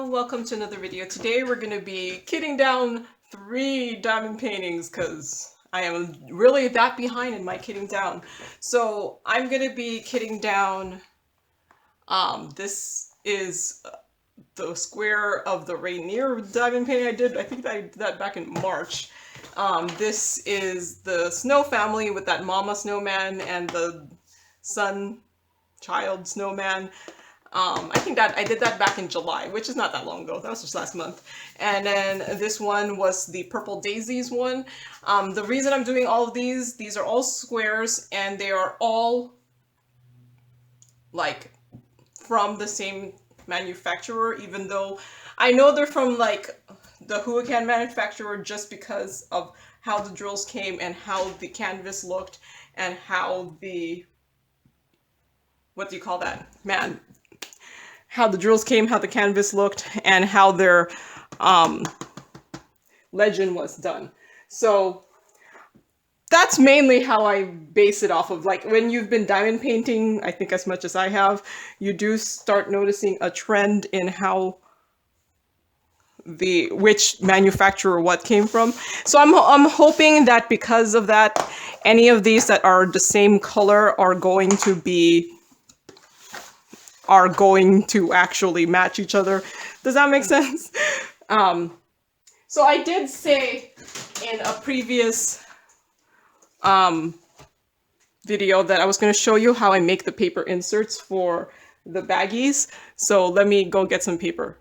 welcome to another video. Today we're going to be kitting down 3 diamond paintings because I am really that behind in my kitting down. So I'm going to be kitting down, this is the square of the Rainier diamond painting I did. I think I did that back in March. This is the snow family with that mama snowman and the son child snowman. I think that I did that back in July, which is not that long ago. That was just last month. And then this one was the Purple Daisies one. The reason I'm doing all of these are all squares, and they are all like from the same manufacturer, even though I know they're from like the Huracan manufacturer just because of how the drills came and how the canvas looked and how the, what do you call that? Man. How the drills came, how the canvas looked, and how their legend was done. So that's mainly how I base it off of. Like when you've been diamond painting, I think as much as I have, you do start noticing a trend in how which manufacturer what came from. So I'm hoping that because of that, any of these that are the same color are going to actually match each other. Does that make sense? So I did say in a previous video that I was going to show you how I make the paper inserts for the baggies. So let me go get some paper.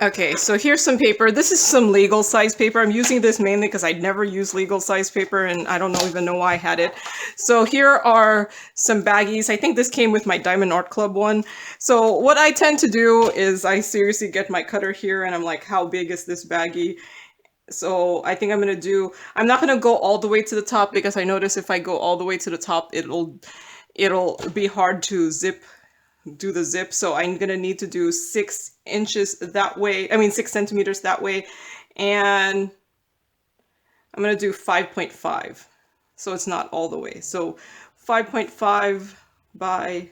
Okay, so here's some paper. This is some legal size paper. I'm using this mainly because I'd never used legal size paper and I don't even know why I had it. So here are some baggies. I think this came with my Diamond Art Club one. So what I tend to do is I seriously get my cutter here and I'm like, how big is this baggie? So I think I'm not gonna go all the way to the top because I notice if I go all the way to the top, it'll be hard to do the zip. So I'm gonna need to do 6 inches that way, 6 centimeters that way, and I'm gonna do 5.5, so it's not all the way. So 5.5 by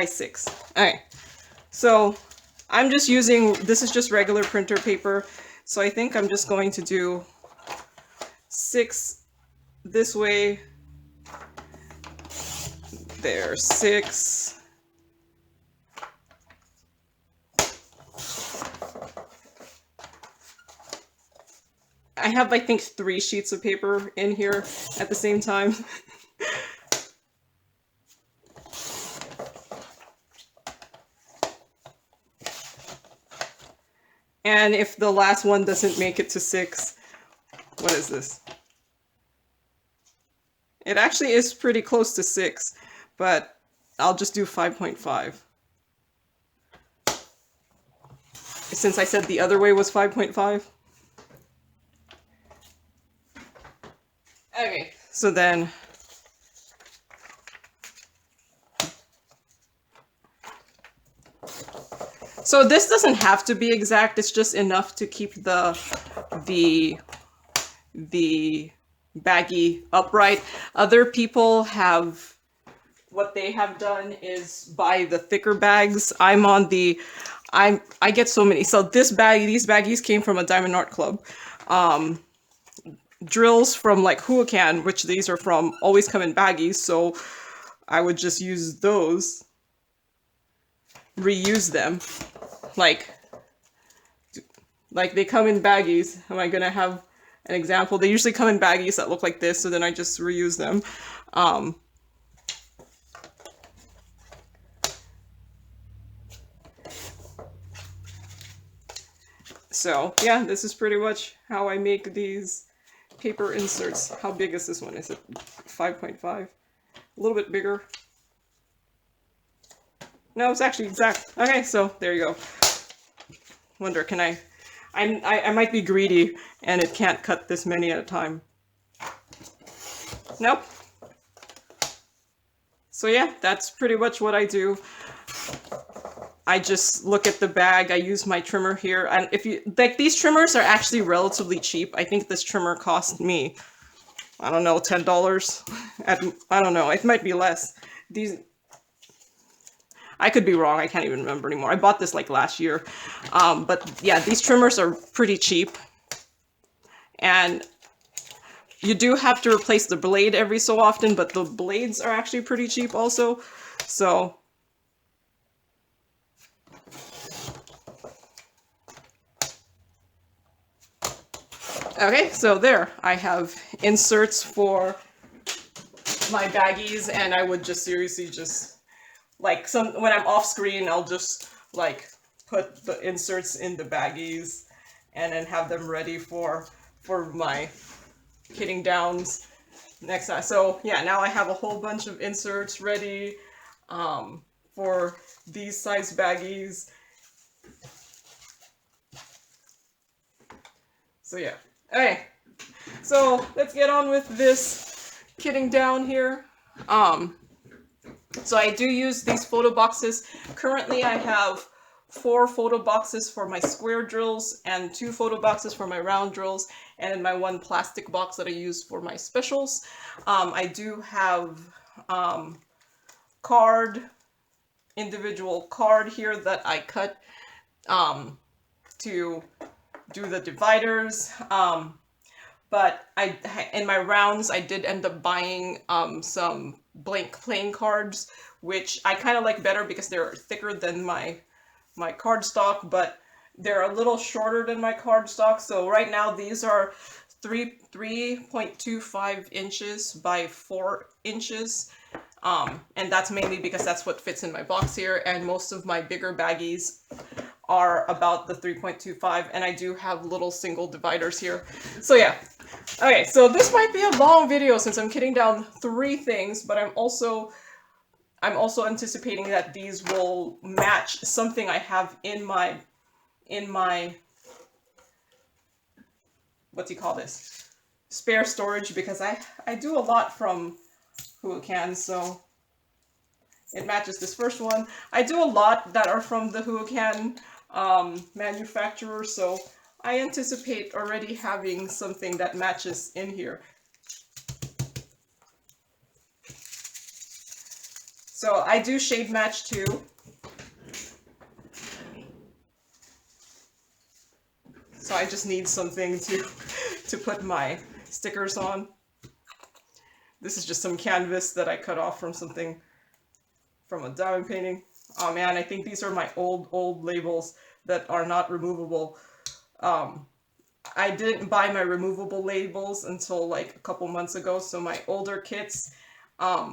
6. All right, so I'm just using, this is just regular printer paper, so I think I'm just going to do 6 this way. There, 6. I have, I think, 3 sheets of paper in here at the same time. And if the last one doesn't make it to 6, what is this? It actually is pretty close to 6. But I'll just do 5.5. Since I said the other way was 5.5. Okay, so then so this doesn't have to be exact, it's just enough to keep the baggie upright. Other people have, what they have done is buy the thicker bags. I get so many. So these baggies came from a Diamond Art Club. Drills from like Huracan, which these are from, always come in baggies. So I would just use those, reuse them. Like they come in baggies. Am I gonna have an example? They usually come in baggies that look like this, so then I just reuse them. So yeah, this is pretty much how I make these paper inserts. How big is this one? Is it 5.5? A little bit bigger. No, it's actually exact. Okay, so there you go. Wonder, can I might be greedy and it can't cut this many at a time. Nope. So yeah, that's pretty much what I do. I just look at the bag, I use my trimmer here, and if you, like, these trimmers are actually relatively cheap. I think this trimmer cost me, I don't know, $10. I don't know, it might be less. These, I could be wrong. I can't even remember anymore. I bought this like last year. But yeah, these trimmers are pretty cheap. And you do have to replace the blade every so often, but the blades are actually pretty cheap also. So okay, so there I have inserts for my baggies, and I would just seriously just like when I'm off screen, I'll just like put the inserts in the baggies and then have them ready for my kitting downs next time. So yeah, now I have a whole bunch of inserts ready for these size baggies. So yeah. Okay, so let's get on with this kitting down here. So I do use these photo boxes. Currently I have 4 photo boxes for my square drills and 2 photo boxes for my round drills, and then my 1 plastic box that I use for my specials. I do have individual card here that I cut to do the dividers. But in my rounds, I did end up buying some blank playing cards, which I kind of like better because they're thicker than my cardstock, but they're a little shorter than my cardstock. So right now these are 3.25 inches by 4 inches. And that's mainly because that's what fits in my box here, and most of my bigger baggies are about the 3.25, and I do have little single dividers here. So yeah. Okay, so this might be a long video since I'm kitting down 3 things, but I'm also anticipating that these will match something I have in my what do you call this? Spare storage, because I do a lot from Huacan, so it matches this first one. I do a lot that are from the Huacan manufacturer, so I anticipate already having something that matches in here. So I do shade match too. So I just need something to put my stickers on. This is just some canvas that I cut off from a diamond painting. Oh man, I think these are my old labels that are not removable. I didn't buy my removable labels until like a couple months ago, so my older kits,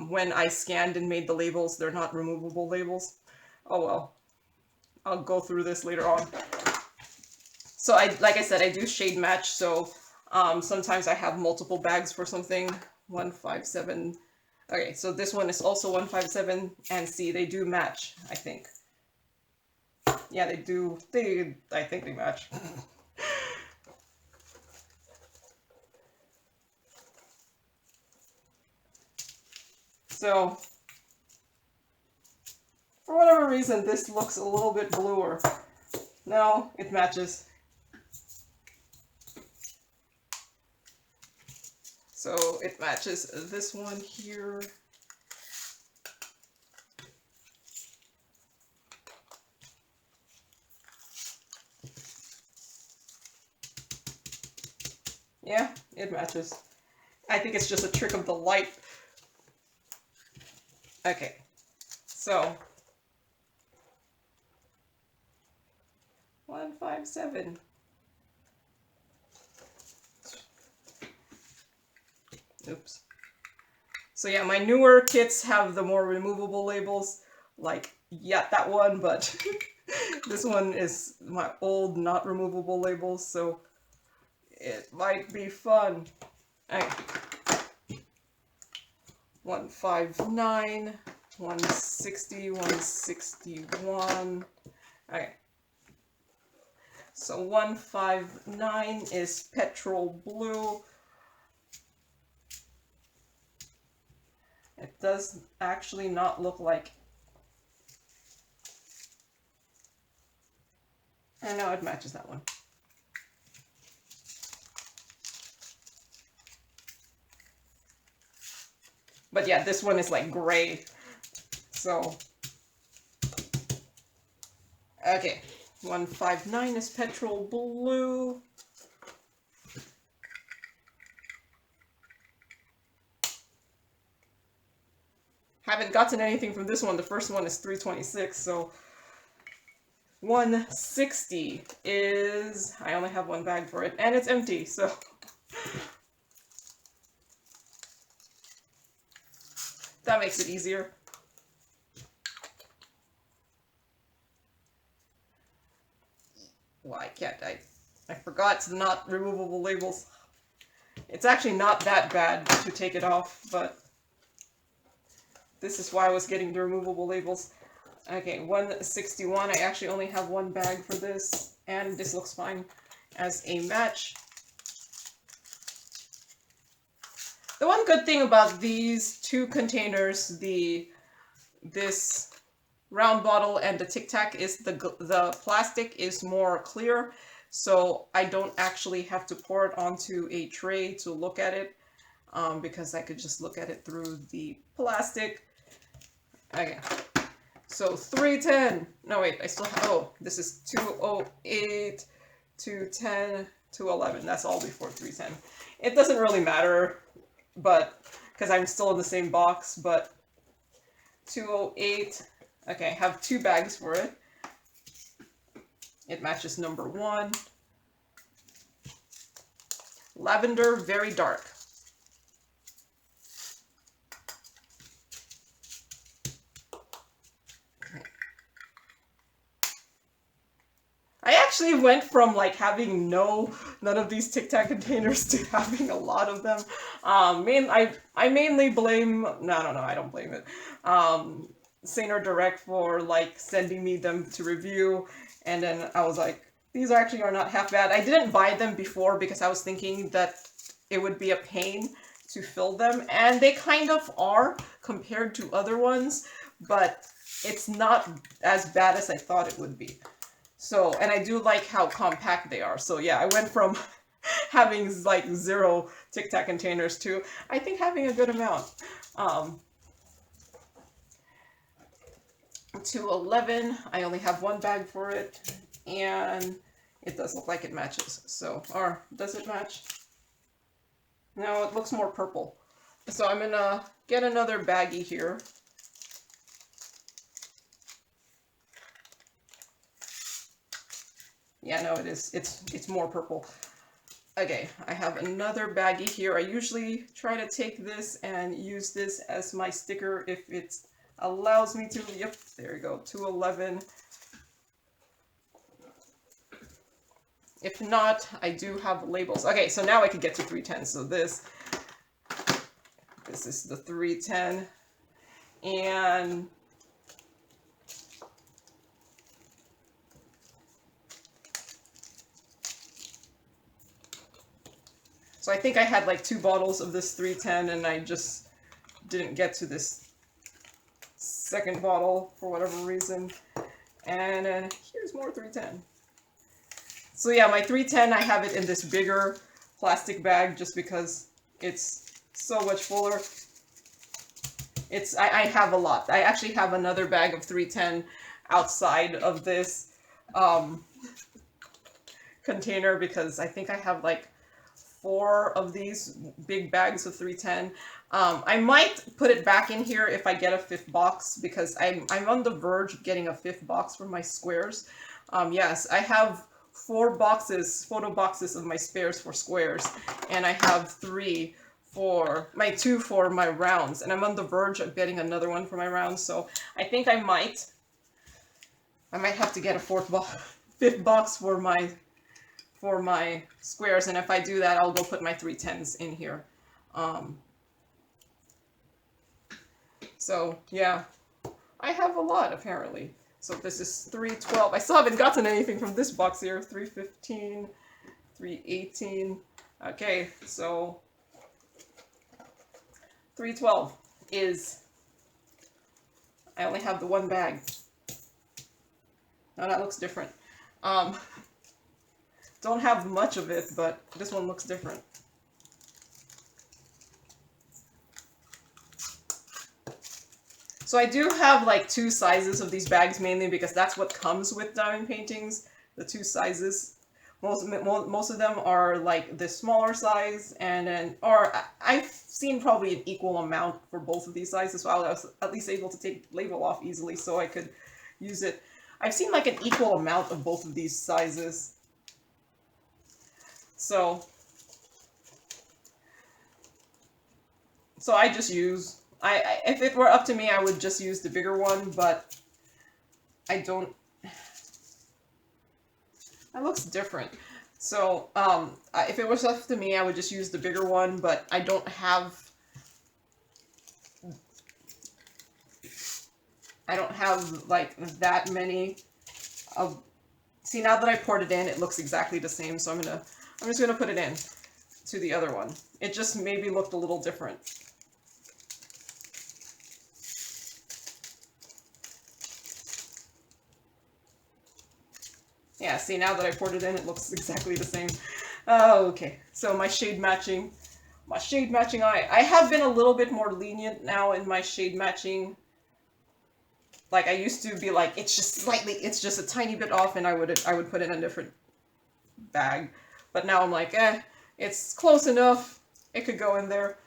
when I scanned and made the labels, they're not removable labels. Oh well, I'll go through this later on. So like I said, I do shade match, so sometimes I have multiple bags for something. 157. Okay, so this one is also 157, and see, they do match, I think. Yeah, they do. I think they match. So, for whatever reason, this looks a little bit bluer. No, it matches. So it matches this one here. Yeah, it matches. I think it's just a trick of the light. Okay, so 157. Oops. So yeah, my newer kits have the more removable labels, like, yeah, that one, but this one is my old not removable labels, so it might be fun. Okay. 159, 160, 161. Okay. So 159 is petrol blue. It does actually not look like. I know it matches that one. But yeah, this one is like gray. So Okay, 159 is petrol blue. Haven't gotten anything from this one. The first one is 326, so 160 is, I only have one bag for it, and it's empty, so that makes it easier. Why can't I forgot to not removable labels. It's actually not that bad to take it off, but this is why I was getting the removable labels. Okay, 161. I actually only have one bag for this, and this looks fine as a match. The one good thing about these two containers, this round bottle and the Tic-Tac, is the plastic is more clear, so I don't actually have to pour it onto a tray to look at it, because I could just look at it through the plastic. Okay, so 310. No, wait, I still have, oh, this is 208, 210, 211. That's all before 310. It doesn't really matter, but because I'm still in the same box, but 208. Okay, I have two bags for it. It matches number 1. Lavender, very dark. I actually went from like having none of these Tic-Tac containers to having a lot of them. I mainly blame, no, I don't blame it. Saner Direct for like sending me them to review, and then I was like, these actually are not half bad. I didn't buy them before because I was thinking that it would be a pain to fill them, and they kind of are compared to other ones, but it's not as bad as I thought it would be. So, and I do like how compact they are. So yeah, I went from having like 0 Tic-Tac containers to, I think, having a good amount. 211, I only have one bag for it, and it does look like it matches. So, or does it match? No, it looks more purple. So I'm gonna get another baggie here. Yeah, no, it is. It's more purple. Okay, I have another baggie here. I usually try to take this and use this as my sticker if it allows me to. Yep, there you go, 211. If not, I do have labels. Okay, so now I can get to 310. So this is the 310, and so I think I had like 2 bottles of this 310, and I just didn't get to this second bottle for whatever reason. And here's more 310. So yeah, my 310, I have it in this bigger plastic bag just because it's so much fuller. I have a lot. I actually have another bag of 310 outside of this container because I think I have like 4 of these big bags of 310. I might put it back in here if I get a 5th box because I'm on the verge of getting a 5th box for my squares. Yes, I have 4 boxes, photo boxes of my spares for squares, and I have 3 for my 2 for my rounds, and I'm on the verge of getting another one for my rounds. So I think I might have to get a 5th box for my squares, and if I do that, I'll go put my 310s in here. So yeah, I have a lot apparently. So this is 312. I still haven't gotten anything from this box here. 315, 318. Okay, so 312 is, I only have the 1 bag. Now that looks different. Don't have much of it, but this one looks different. So I do have like 2 sizes of these bags, mainly because that's what comes with diamond paintings, the 2 sizes. Most of them are like the smaller size, and then, or I've seen probably an equal amount for both of these sizes, so I was at least able to take the label off easily so I could use it. I've seen like an equal amount of both of these sizes. So I just use, if it were up to me, I would just use the bigger one, but I don't. That looks different. So, if it was up to me, I would just use the bigger one, but I don't have like that many of. See, now that I poured it in, it looks exactly the same, so I'm just gonna put it in to the other one. It just maybe looked a little different. Yeah, see, now that I poured it in, it looks exactly the same. Okay, so my shade matching eye. I have been a little bit more lenient now in my shade matching. Like, I used to be like, it's just a tiny bit off, and I would put it in a different bag. But now I'm like, it's close enough. It could go in there.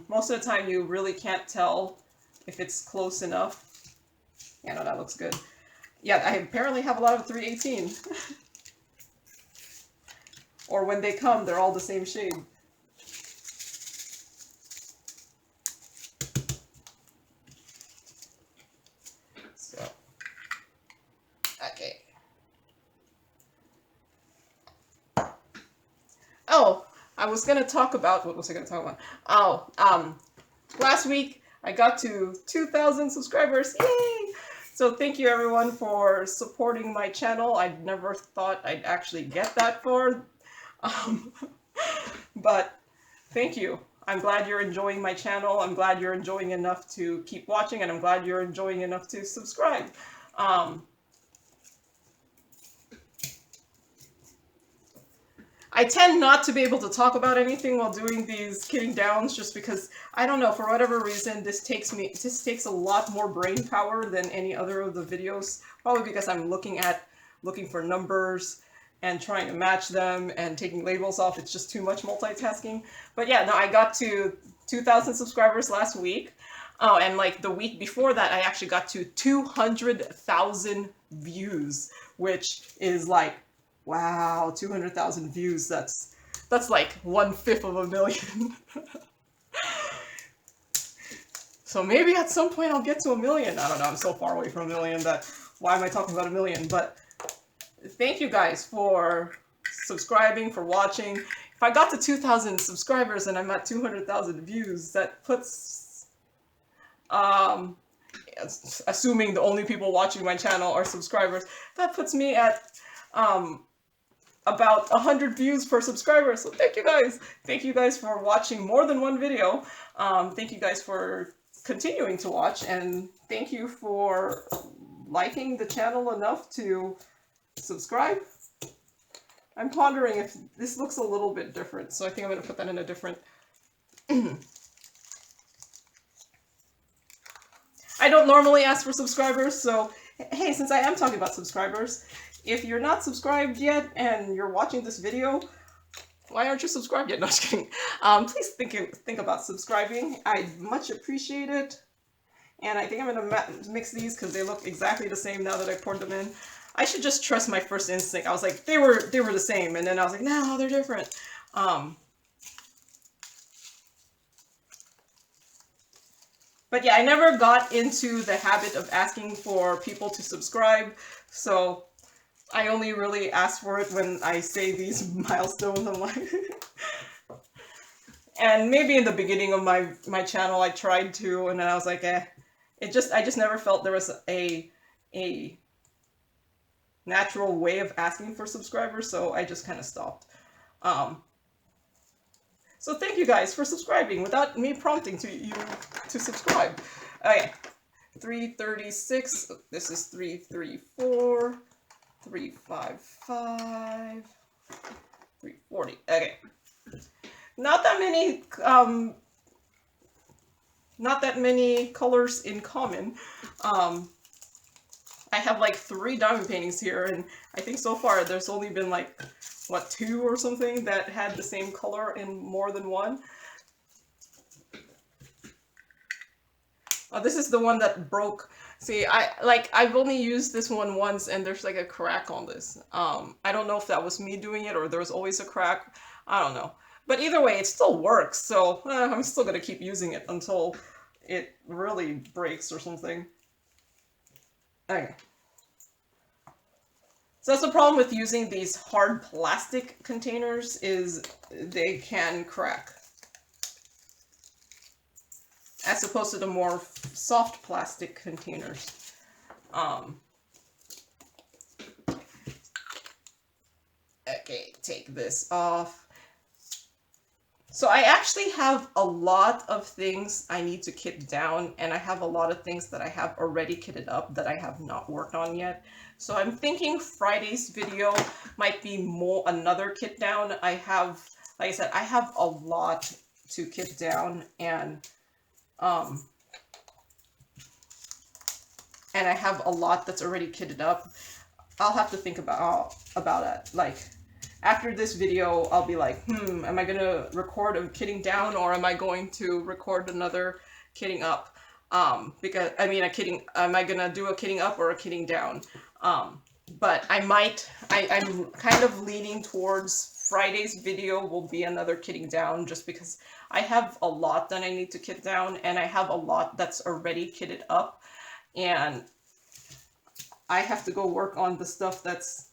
Most of the time you really can't tell if it's close enough. Yeah, no, that looks good. Yeah, I apparently have a lot of 318. Or when they come, they're all the same shade. So, okay. Oh, I was going to talk about, what was I going to talk about? Oh, last week I got to 2,000 subscribers. Yay! So thank you everyone for supporting my channel. I never thought I'd actually get that far. But thank you. I'm glad you're enjoying my channel. I'm glad you're enjoying enough to keep watching, and I'm glad you're enjoying enough to subscribe. I tend not to be able to talk about anything while doing these kitting downs, just because, I don't know, for whatever reason, this takes a lot more brain power than any other of the videos. Probably because I'm looking for numbers and trying to match them and taking labels off. It's just too much multitasking. But yeah, no, I got to 2,000 subscribers last week. Oh, and like the week before that, I actually got to 200,000 views, which is like, wow, 200,000 views. That's like 1/5 of a million. So maybe at some point I'll get to 1 million. I don't know, I'm so far away from 1 million that, why am I talking about 1 million? But thank you guys for subscribing, for watching. If I got to 2,000 subscribers and I'm at 200,000 views, that puts, assuming the only people watching my channel are subscribers, that puts me at about 100 views per subscriber. So thank you guys. Thank you guys for watching more than one video. Thank you guys for continuing to watch, and thank you for liking the channel enough to subscribe. I'm pondering if this looks a little bit different, so I think I'm going to put that in a different... I don't normally ask for subscribers, so hey, since I am talking about subscribers, if you're not subscribed yet and you're watching this video, why aren't you subscribed yet? No, just kidding. Please think about subscribing. I'd much appreciate it. And I think I'm going to mix these because they look exactly the same now that I poured them in. I should just trust my first instinct. I was like, they were the same, and then I was like, no, they're different. But yeah, I never got into the habit of asking for people to subscribe, so I only really ask for it when I say these milestones. I'm like, and maybe in the beginning of my channel I tried to, and then I was like, I just never felt there was a natural way of asking for subscribers, so I just kind of stopped. So thank you guys for subscribing without me prompting you to subscribe. Okay, 336. This is 334. 355, 340. Okay, not that many not that many colors in common. I have like 3 diamond paintings here, and I think so far there's only been like, what, 2 or something that had the same color in more than one. This is the one that broke. See, I've only used this one once, and there's like a crack on this. I don't know if that was me doing it or there was always a crack. I don't know. But either way, it still works, so I'm still gonna keep using it until it really breaks or something. Okay. So that's the problem with using these hard plastic containers, is they can crack, as opposed to the more soft plastic containers. Okay, take this off. So I actually have a lot of things I need to kit down, and I have a lot of things that I have already kitted up that I have not worked on yet. So I'm thinking Friday's video might be another kit down. I have, like I said, I have a lot to kit down, and I have a lot that's already kitted up. I'll have to think about it. Like, after this video, I'll be like, am I gonna record a kitting down, or am I going to record another kitting up? Because, I mean, am I gonna do a kitting up or a kitting down? But I'm kind of leaning towards Friday's video will be another kitting down, just because I have a lot that I need to kit down, and I have a lot that's already kitted up, and I have to go work on the stuff that's,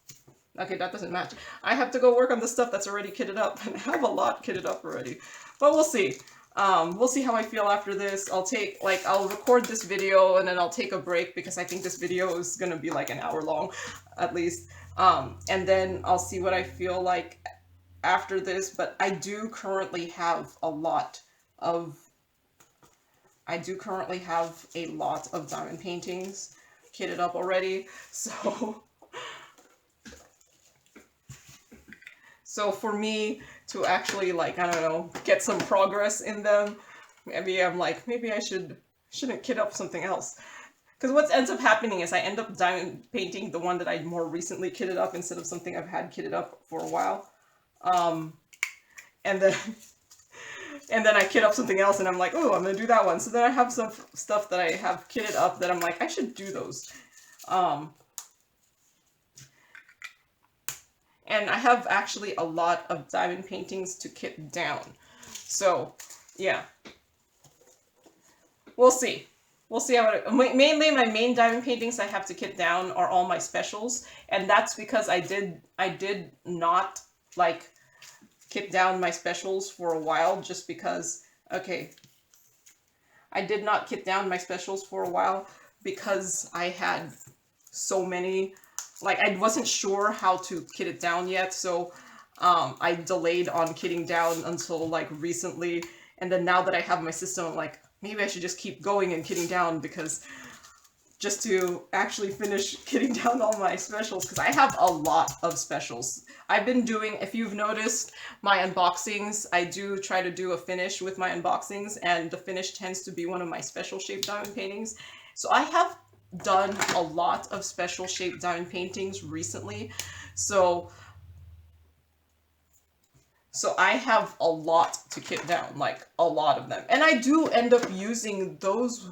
okay, that doesn't match. I have to go work on the stuff that's already kitted up, and I have a lot kitted up already. But we'll see. We'll see how I feel after this. I'll record this video, and then I'll take a break, because I think this video is gonna be like an hour long, at least. And then I'll see what I feel like after this, but I do currently have a lot of diamond paintings kitted up already, so for me to actually, like, I don't know, get some progress in them, maybe I'm like, maybe I shouldn't kit up something else. Because what ends up happening is I end up diamond painting the one that I more recently kitted up instead of something I've had kitted up for a while. And then I kit up something else, and I'm like, oh, I'm gonna do that one. So then I have some stuff that I have kitted up that I'm like, I should do those. And I have actually a lot of diamond paintings to kit down. So, yeah. We'll see. We'll see how it... Mainly my main diamond paintings I have to kit down are all my specials. And that's because I did not, like, kit down my specials for a while, just because... Okay. I did not kit down my specials for a while because I had so many... Like, I wasn't sure how to kit it down yet, so I delayed on kitting down until, like, recently. And then now that I have my system, I'm like, maybe I should just keep going and kitting down, because just to actually finish kitting down all my specials, because I have a lot of specials. I've been doing, if you've noticed my unboxings, I do try to do a finish with my unboxings, and the finish tends to be one of my special shaped diamond paintings. So I have done a lot of special shaped diamond paintings recently, so I have a lot to kit down, like a lot of them, and I do end up using those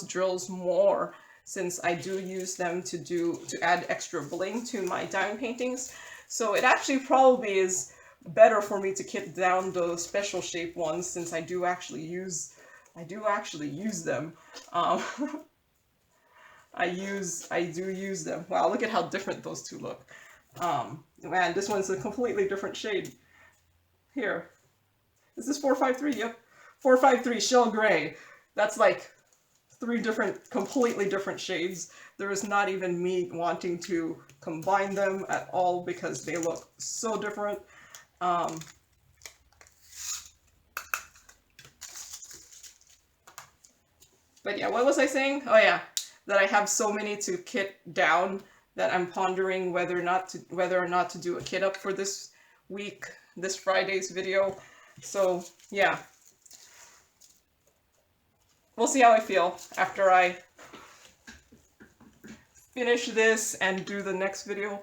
drills more, since I do use them to add extra bling to my diamond paintings. So it actually probably is better for me to kit down those special shaped ones, since I do actually use them. I do use them. Wow, look at how different those two look. Man, this one's a completely different shade. Here. Is this 453? Yep. 453 shell gray. That's like 3 completely different shades. There is not even me wanting to combine them at all, because they look so different. But yeah, what was I saying? Oh yeah, that I have so many to kit down that I'm pondering whether or not to do a kit up for this week, this Friday's video. So yeah. We'll see how I feel after I finish this and do the next video.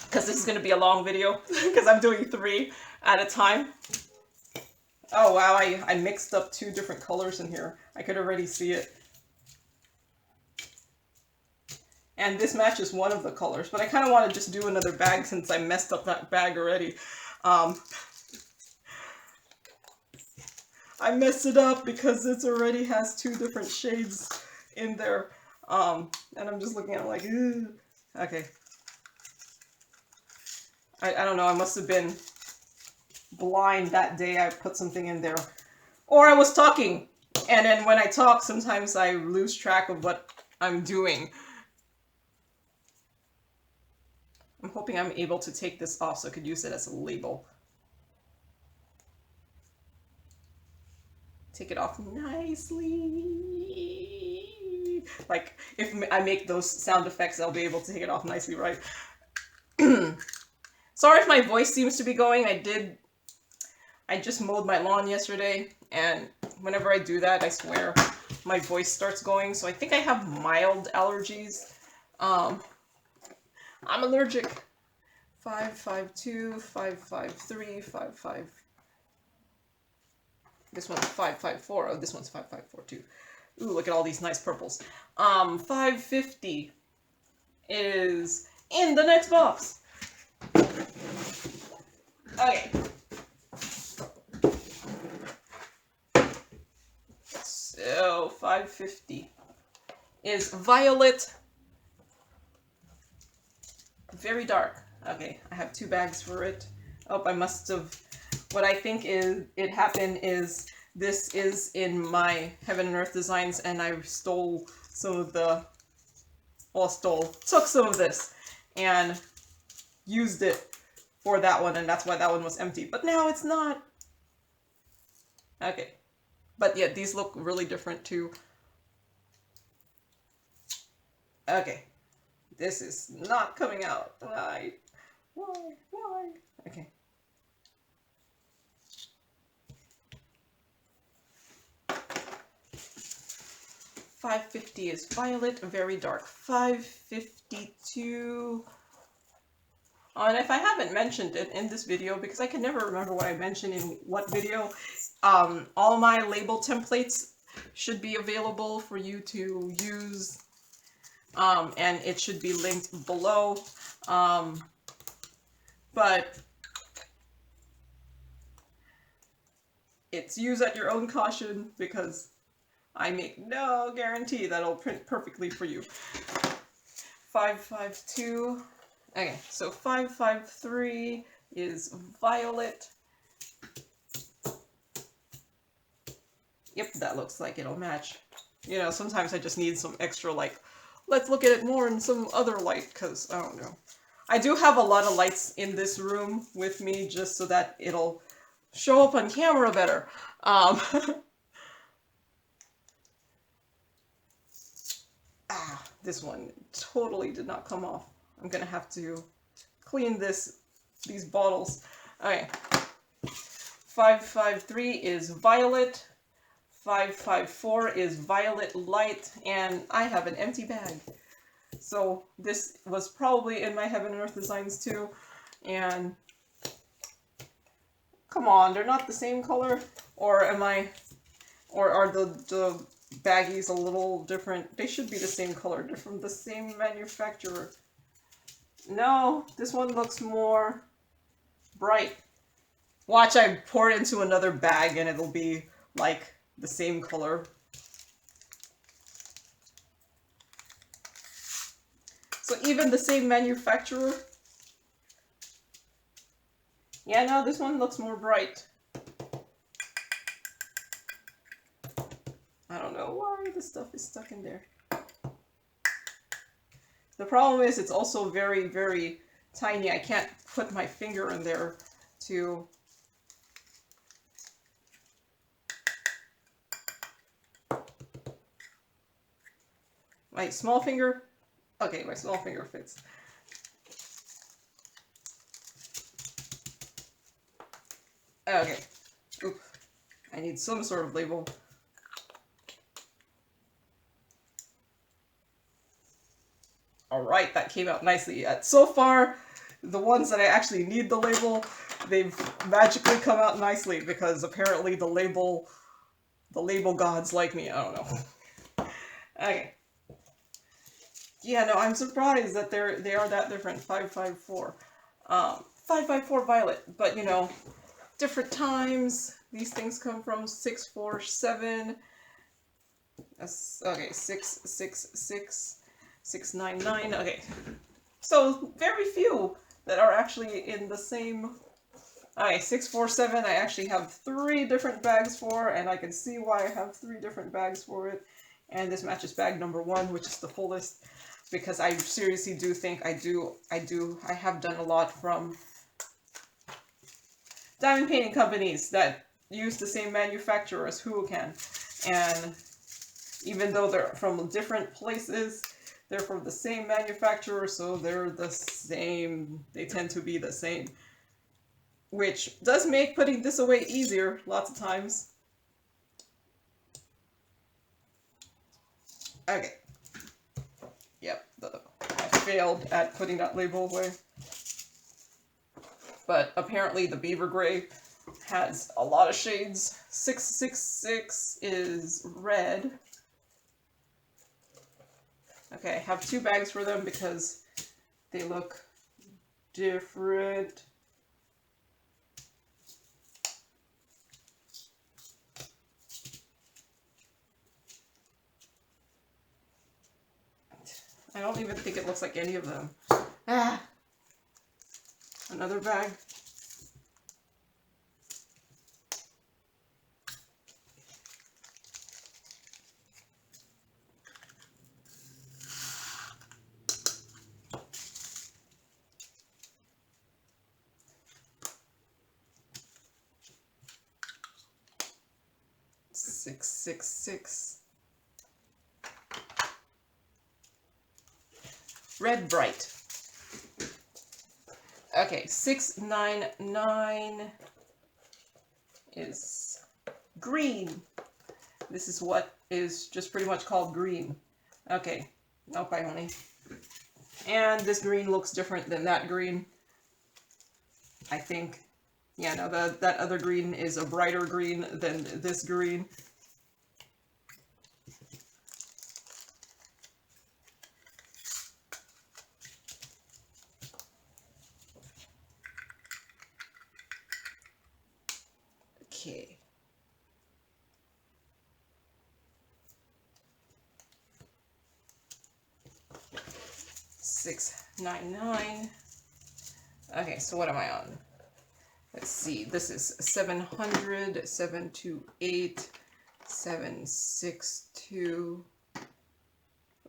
Because this is going to be a long video, because I'm doing 3 at a time. Oh wow, I mixed up 2 different colors in here. I could already see it. And this matches one of the colors, but I kind of want to just do another bag since I messed up that bag already. I messed it up because it already has 2 different shades in there. And I'm just looking at it like, ew. Okay. I don't know, I must have been blind that day I put something in there. Or I was talking, and then when I talk, sometimes I lose track of what I'm doing. I'm hoping I'm able to take this off so I could use it as a label. Take it off nicely. Like, if I make those sound effects, I'll be able to take it off nicely, right? Sorry if my voice seems to be going. I just mowed my lawn yesterday, and whenever I do that, I swear, my voice starts going. So I think I have mild allergies. I'm allergic. 552, 553, 55. This one's 554. Oh, this one's 554 too. Ooh, look at all these nice purples. 550 is in the next box. Okay. So 550 is violet. Very dark. Okay, I have 2 bags for it. Oh, I must have... What I think is it happened is this is in my Heaven and Earth designs, and I stole some of the... Well, took some of this and used it for that one, and that's why that one was empty. But now it's not. Okay. But yeah, these look really different too. Okay. This is not coming out. Why? Okay. $5.50 is violet, very dark. $5.52. And if I haven't mentioned it in this video, because I can never remember what I mentioned in what video, all my label templates should be available for you to use. And it should be linked below. But it's use at your own caution, because I make no guarantee that it'll print perfectly for you. 552. Okay, so 553 is violet. Yep, that looks like it'll match. You know, sometimes I just need some extra, like, let's look at it more in some other light, because, I don't know. I do have a lot of lights in this room with me just so that it'll show up on camera better. This one totally did not come off. I'm gonna have to clean these bottles. Okay. 553 is violet. 554 is violet light, and I have an empty bag. So this was probably in my Heaven and Earth designs too, and come on, they're not the same color? Or are the baggies a little different? They should be the same color. They're from the same manufacturer. No, this one looks more bright. Watch, I pour it into another bag and it'll be like the same color. So even the same manufacturer. Yeah, no, this one looks more bright. I don't know why this stuff is stuck in there. The problem is it's also very, very tiny. I can't put my finger in there to... My small finger? Okay, my small finger fits. Okay. Oop. I need some sort of label. Alright, that came out nicely. So far, the ones that I actually need the label, they've magically come out nicely because apparently the label gods like me. I don't know. Okay. Yeah, no, I'm surprised that they are that different. 554. 554 violet, but you know, different times. These things come from 647. Okay, 666, 699. Okay, so very few that are actually in the same. Okay, 647. I actually have 3 different bags for, and I can see why I have 3 different bags for it. And this matches bag number 1, which is the fullest, because I seriously do think I have done a lot from diamond painting companies that use the same manufacturer as Can, and even though they're from different places, they're from the same manufacturer, so they're the same. They tend to be the same, which does make putting this away easier lots of times. Okay. Yep, I failed at putting that label away. But apparently the beaver gray has a lot of shades. 666 is red. Okay, I have 2 bags for them because they look different. I don't even think it looks like any of them. Ah! Another bag. Six. Red Bright. Okay, 699 is green. This is what is just pretty much called green. Okay, nope, honey. And this green looks different than that green, I think. Yeah, no, that other green is a brighter green than this green. Okay. $6.99. Okay, so what am I on? Let's see. This is 700, 728, 762.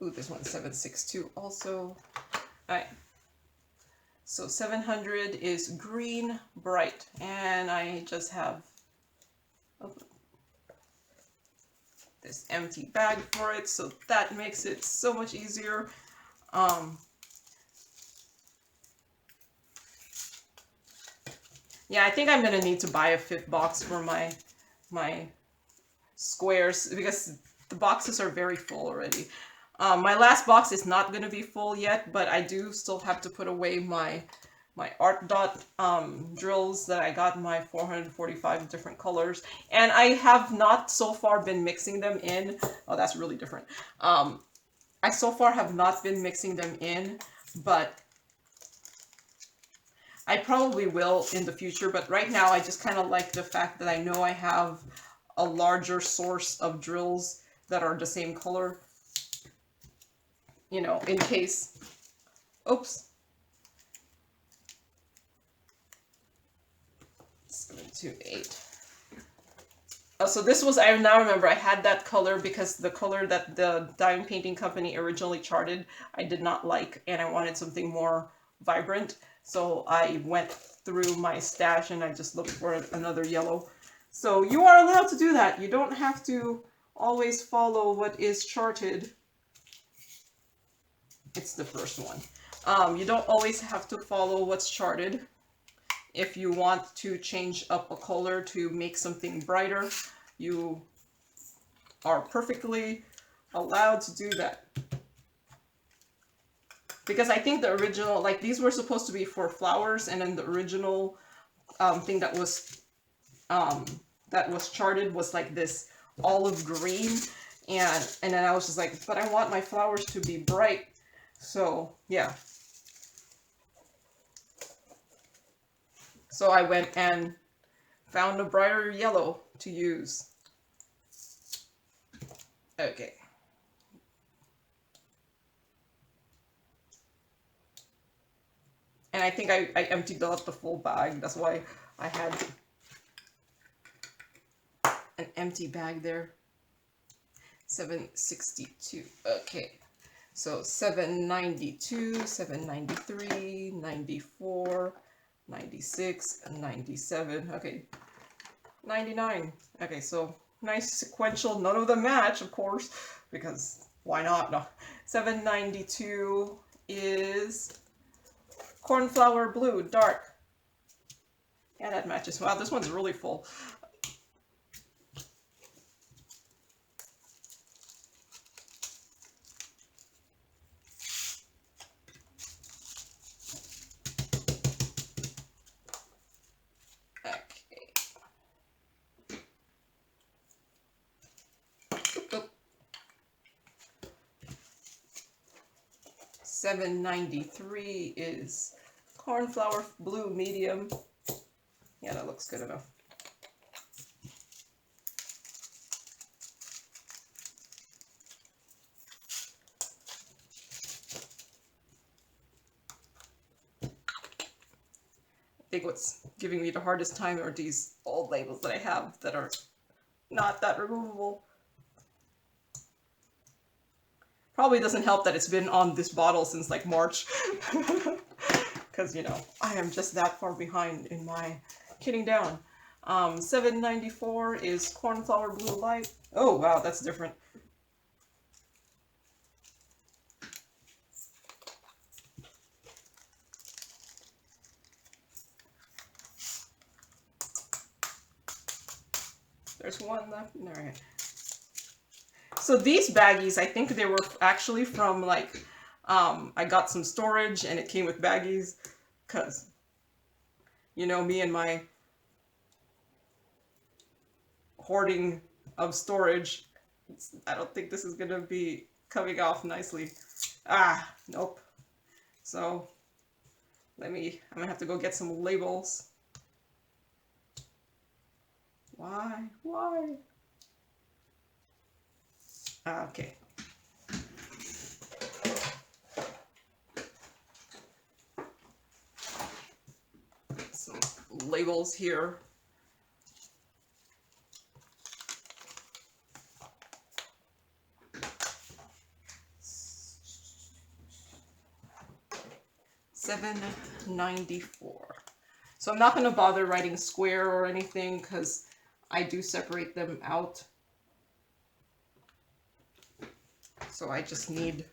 Ooh, this one's 762 also. Alright. So 700 is green bright, and I just have this empty bag for it, so that makes it so much easier. Yeah, I think I'm gonna need to buy a 5th box for my squares because the boxes are very full already. My last box is not gonna be full yet, but I do still have to put away my art dot drills that I got in my 445 different colors, and I have not so far been mixing them in. Oh, that's really different. I so far have not been mixing them in, but I probably will in the future. But right now I just kind of like the fact that I know I have a larger source of drills that are the same color, you know, in case. Oops. 728. Oh, so this was, I now remember I had that color because the color that the diamond painting company originally charted I did not like, and I wanted something more vibrant. So I went through my stash and I just looked for another yellow. So you are allowed to do that. You don't have to always follow what is charted. It's the first one. You don't always have to follow what's charted. If you want to change up a color to make something brighter, you are perfectly allowed to do that. Because I think the original, like these were supposed to be for flowers, and then the original thing that was charted was like this olive green, and then I was just like, but I want my flowers to be bright. So yeah. So I went and found a brighter yellow to use. Okay. And I think I emptied out the full bag. That's why I had an empty bag there. 762. Okay. So 792, 793, 94, 96, and 97. Okay. 99. Okay, so nice sequential. None of them match, of course, because why not? No. 792 is cornflower blue, dark. Yeah, that matches. Wow, this one's really full. Okay. Oop. 793 is cornflower blue medium. Yeah, that looks good enough. I think what's giving me the hardest time are these old labels that I have that are not that removable. Probably doesn't help that it's been on this bottle since like March. Because, you know, I am just that far behind in my kitting down. 794 is cornflower blue light. Oh, wow, that's different. There's one left. All right. So these baggies, I think they were actually from like, I got some storage and it came with baggies because, you know, me and my hoarding of storage, I don't think this is going to be coming off nicely. Ah, nope. So I'm going to have to go get some labels. Why? Why? Okay. Some labels here. $7.94. So I'm not going to bother writing square or anything because I do separate them out. So I just need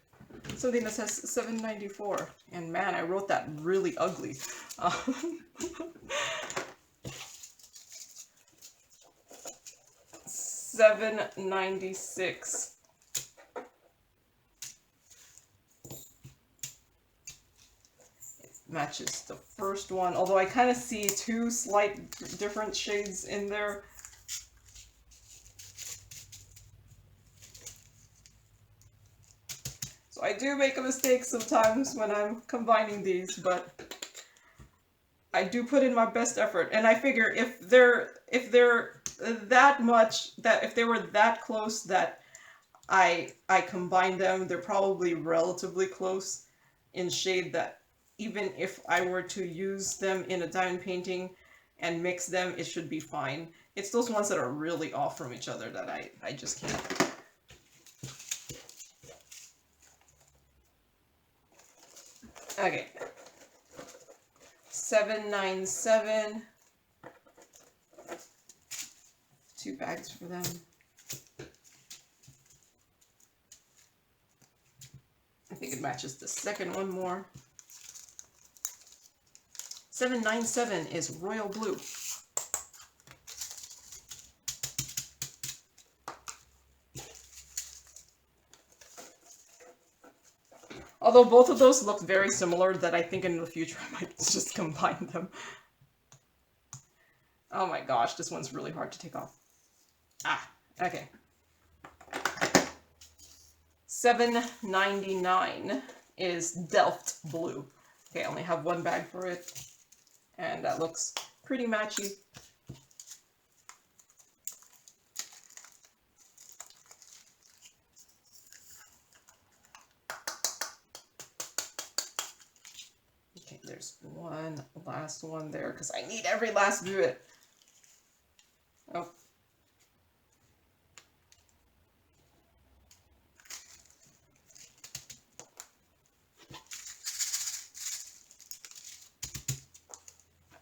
something that says $7.94. And man, I wrote that really ugly. $7.96. Matches the first one, although I kind of see two slight different shades in there. So I do make a mistake sometimes when I'm combining these, but I do put in my best effort. And I figure if they're that much, that if they were that close that I combine them, they're probably relatively close in shade, that even if I were to use them in a diamond painting and mix them, it should be fine. It's those ones that are really off from each other that I just can't. Okay. 797. 2 bags for them. I think it matches the second one more. 797 is royal blue. Although both of those look very similar, that I think in the future I might just combine them. Oh my gosh, this one's really hard to take off. Ah, okay. 799 is Delft blue. Okay, I only have one bag for it, and that looks pretty matchy. Okay, there's one last one there because I need every last bit. Oh.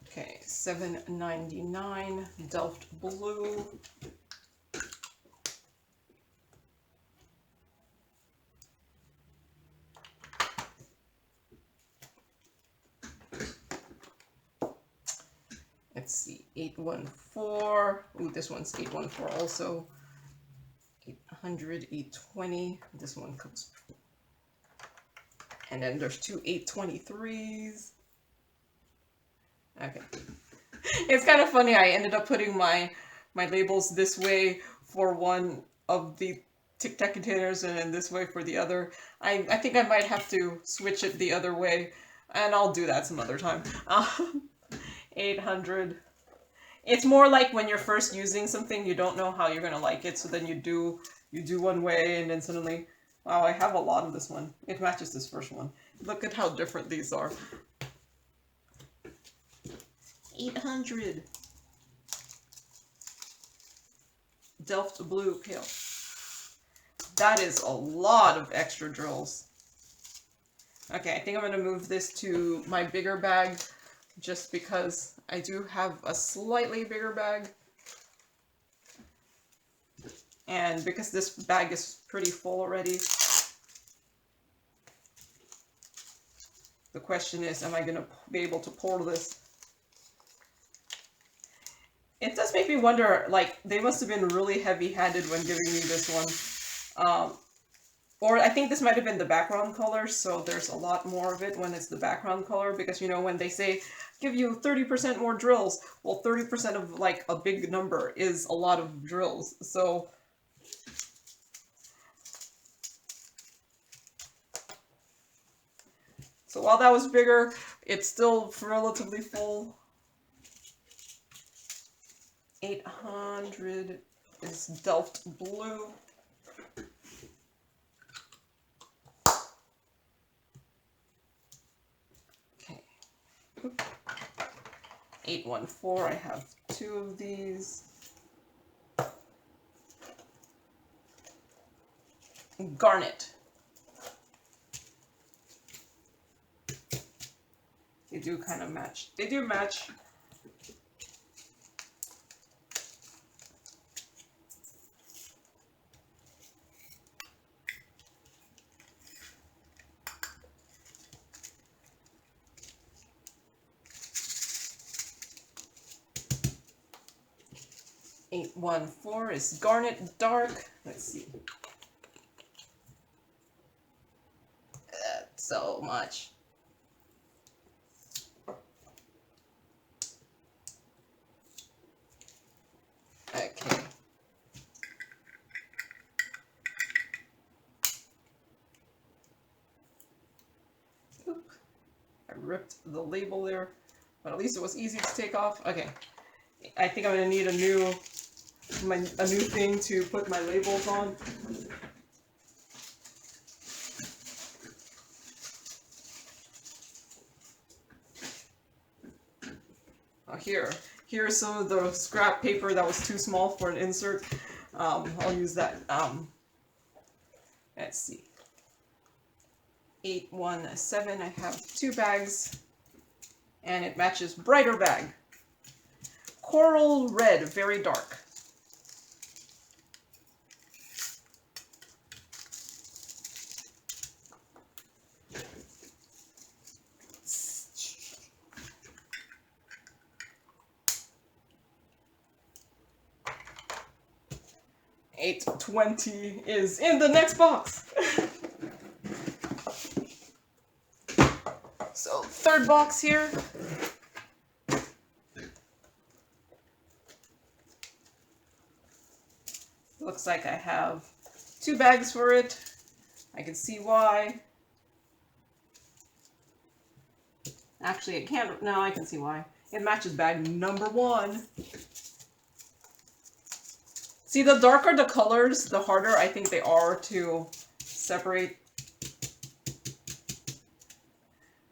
Okay, 799 Delft blue. Let's see, 814. Ooh, this one's 814 also. 800, 820. This one comes. And then there's two 823s. Okay. It's kind of funny, I ended up putting my labels this way for one of the Tic-Tac containers and then this way for the other. I think I might have to switch it the other way, and I'll do that some other time. 800. It's more like when you're first using something, you don't know how you're gonna like it, so then you do one way, and then suddenly, wow, I have a lot of this one. It matches this first one. Look at how different these are. 800. Delft blue pale. That is a lot of extra drills. Okay, I think I'm gonna move this to my bigger bag, just because I do have a slightly bigger bag. And because this bag is pretty full already, the question is, am I going to be able to pour this? It does make me wonder, like, they must have been really heavy-handed when giving me this one. Or I think this might have been the background color, so there's a lot more of it when it's the background color, because, you know, when they say, give you 30% more drills, well, 30% of, like, a big number is a lot of drills, so... So while that was bigger, it's still relatively full. 800 is Delft blue. Okay. 814, I have two of these. Garnet. They do kind of match. They do match. $814 is Garnet Dark. Let's see. That's so much. Okay. Oop. I ripped the label there, but at least it was easy to take off. Okay. I think I'm gonna need a new thing to put my labels on. Here's some of the scrap paper that was too small for an insert. I'll use that. Let's see. 817. I have two bags, and it matches brighter bag. Coral red, very dark. 820 is in the next box. So, third box here. Looks like I have 2 bags for it. I can see why. Actually, it can't. No, I can see why. It matches bag number 1. See, the darker the colors, the harder I think they are to separate.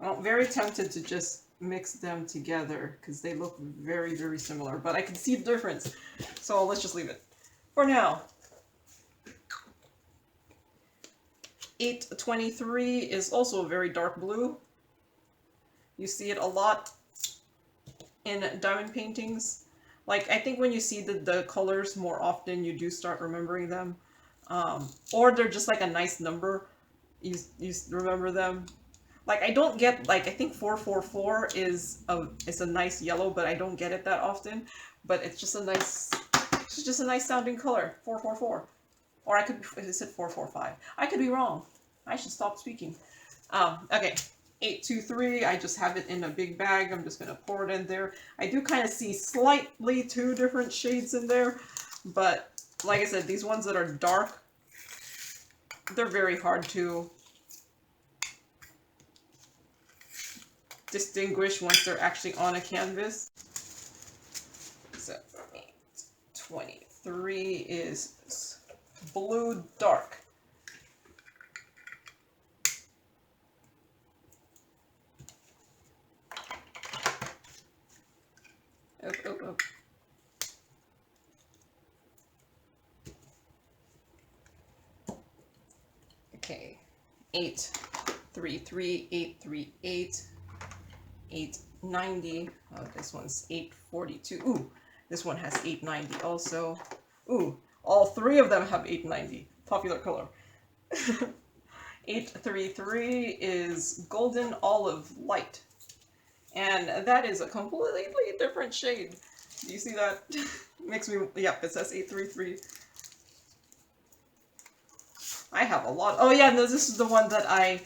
I'm very tempted to just mix them together because they look very, very similar, but I can see the difference. So let's just leave it for now. 823 is also a very dark blue. You see it a lot in diamond paintings. Like, I think when you see the colors more often, you do start remembering them. Or they're just like a nice number. You remember them. Like, I don't get, like, I think 444 is a nice yellow, but I don't get it that often. But it's just a nice sounding color, 444. Or I could be, it said 445. I could be wrong. I should stop speaking. Okay, 823, I just have it in a big bag. I'm just going to pour it in there. I do kind of see slightly 2 different shades in there. But, like I said, these ones that are dark, they're very hard to distinguish once they're actually on a canvas. So 823 is blue dark. Oh. Okay, 833, 838. 890. Oh, this one's 842. Ooh, this one has 890 also. Ooh, all 3 of them have 890. Popular color. 833 is golden olive light. And that is a completely different shade. Do you see that? Makes me, yep, it says 833. I have a lot. Oh yeah, no, this is the one that I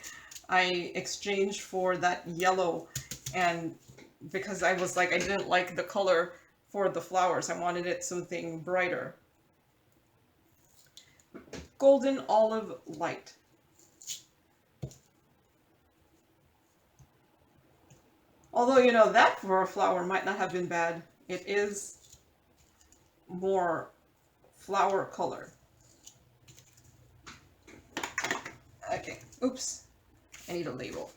exchanged for that yellow. And because I was like, I didn't like the color for the flowers. I wanted it something brighter. Golden olive light. Although, you know, that for a flower might not have been bad. It is more flower color. Okay, oops. I need a label.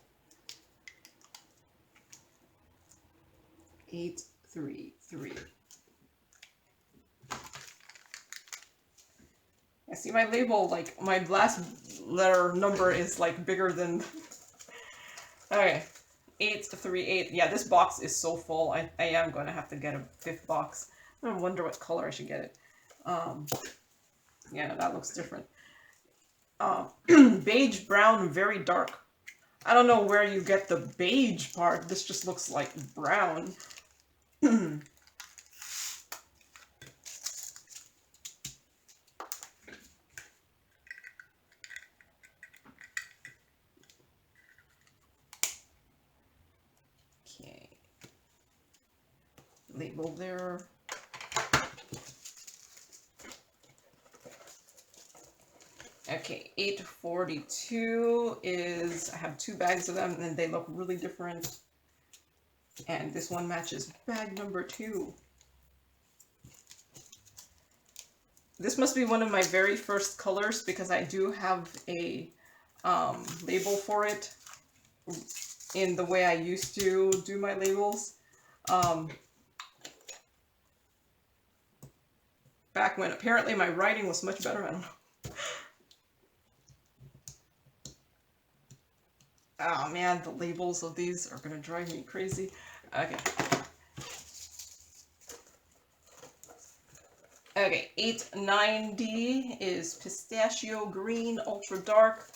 833. I see my label, like, my last letter number is, like, bigger than... Okay, 838. Yeah, this box is so full. I am going to have to get a 5th box. I wonder what color I should get it. Yeah, that looks different. Beige brown, very dark. I don't know where you get the beige part. This just looks like brown. Okay. Label there. Okay, 842 is, I have 2 bags of them and they look really different. And this one matches bag number 2. This must be one of my very first colors because I do have a label for it in the way I used to do my labels. Back when apparently my writing was much better, I don't know. Oh man, the labels of these are going to drive me crazy. Okay. Okay, 890 is pistachio green, ultra dark.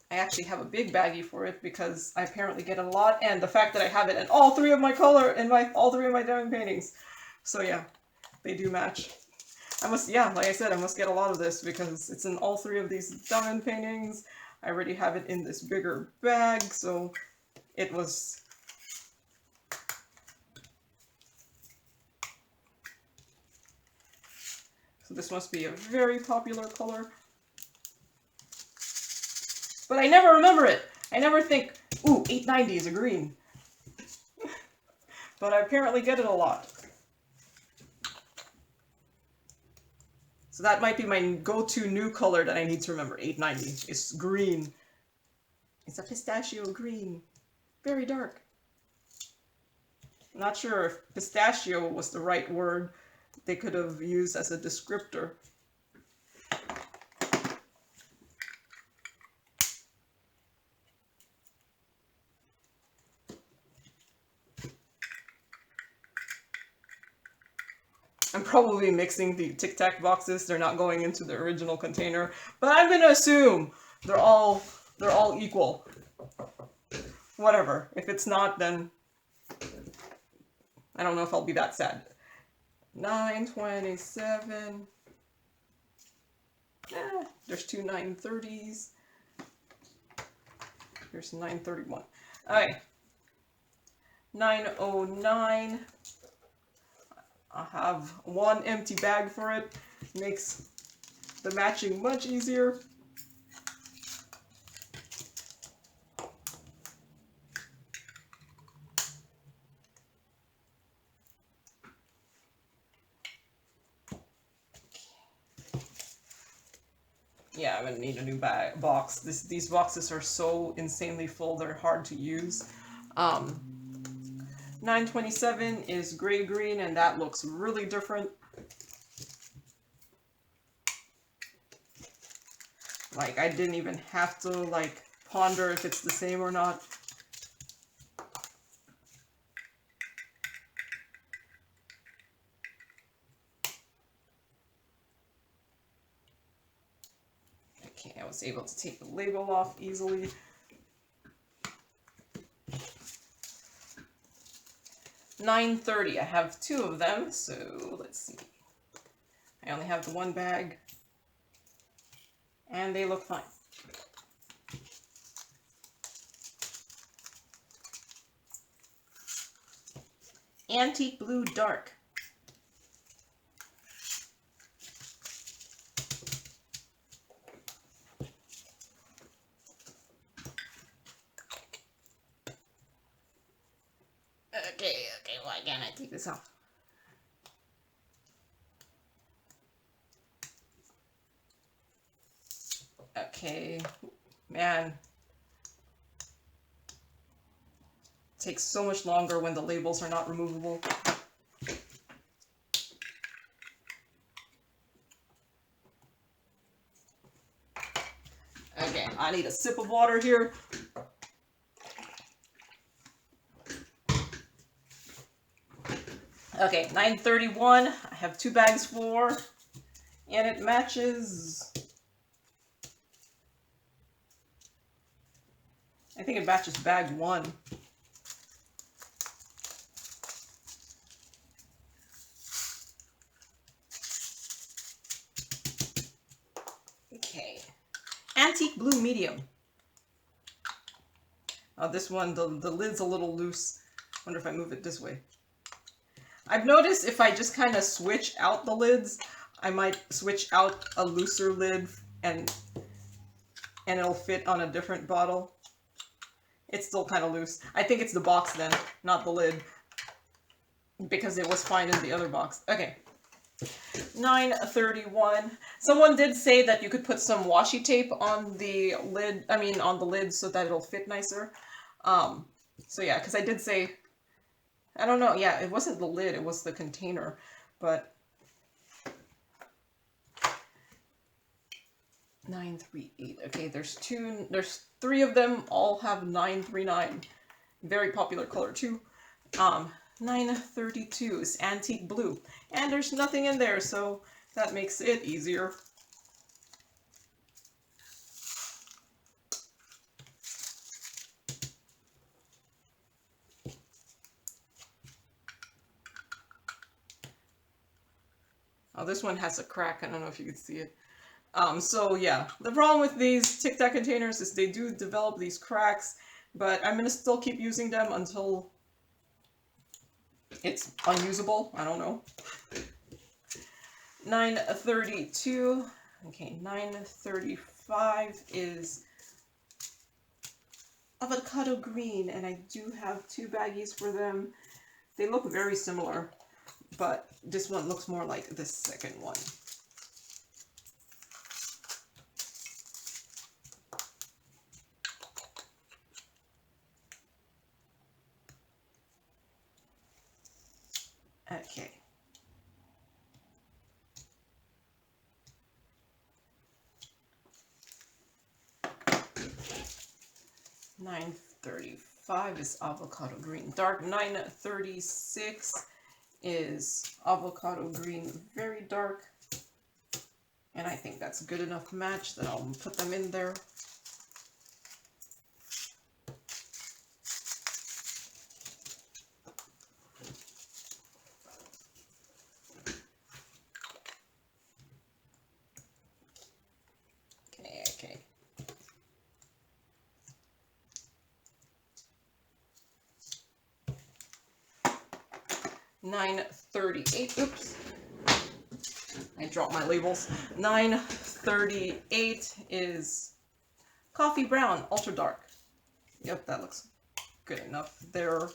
I actually have a big baggie for it because I apparently get it a lot, and the fact that I have it in all 3 of my color, in all 3 of my diamond paintings. So yeah, they do match. I must, yeah, like I said, I must get a lot of this because it's in all three of these diamond paintings. I already have it in this bigger bag, so it was... So this must be a very popular color. But I never remember it. I never think, ooh, 890 is a green. But I apparently get it a lot. So that might be my go-to new color that I need to remember. 890. It's green. It's a pistachio green. Very dark. I'm not sure if pistachio was the right word they could have used as a descriptor. I'm probably mixing the Tic-Tac boxes. They're not going into the original container, but I'm gonna assume they're all equal. Whatever. If it's not, then I don't know if I'll be that sad. 927. There's two 930s. There's 931. Alright. 909. I have one empty bag for it. Makes the matching much easier. Yeah, I'm gonna need a new box. These boxes are so insanely full, they're hard to use. 927 is gray-green, and that looks really different. Like, I didn't even have to, like, ponder if it's the same or not. Okay, I was able to take the label off easily. $9.30. I have two of them, so let's see. I only have the one bag, and they look fine. Antique Blue Dark. Okay, why can't I take this off? Okay, man. It takes so much longer when the labels are not removable. Okay, I need a sip of water here. Okay, 931. I have two bags for, and it matches. I think it matches bag 1. Okay, Antique Blue Medium. This one, the lid's a little loose. Wonder if I move it this way. I've noticed if I just kind of switch out the lids, I might switch out a looser lid and it'll fit on a different bottle. It's still kind of loose. I think it's the box then, not the lid, because it was fine in the other box. Okay. 931. Someone did say that you could put some washi tape on the lid, on the lid so that it'll fit nicer. So yeah, because I did say, I don't know, yeah, it wasn't the lid, it was the container, but 938. Okay, there's three of them, all have 939. Very popular color too. 932 is Antique Blue, and there's nothing in there, so that makes it easier. Oh, this one has a crack. I don't know if you can see it. So yeah, the problem with these Tic-Tac containers is they do develop these cracks, but I'm gonna still keep using them until it's unusable. I don't know. 932. Okay, 935 is avocado green, and I do have 2 baggies for them. They look very similar, but this one looks more like the second one. Okay. $9.35 is avocado green dark. $9.36 is avocado green very dark. And I think that's a good enough match that I'll put them in there. Okay. 938. Oops. I dropped my labels. 938 is coffee brown, ultra dark. Yep, that looks good enough there.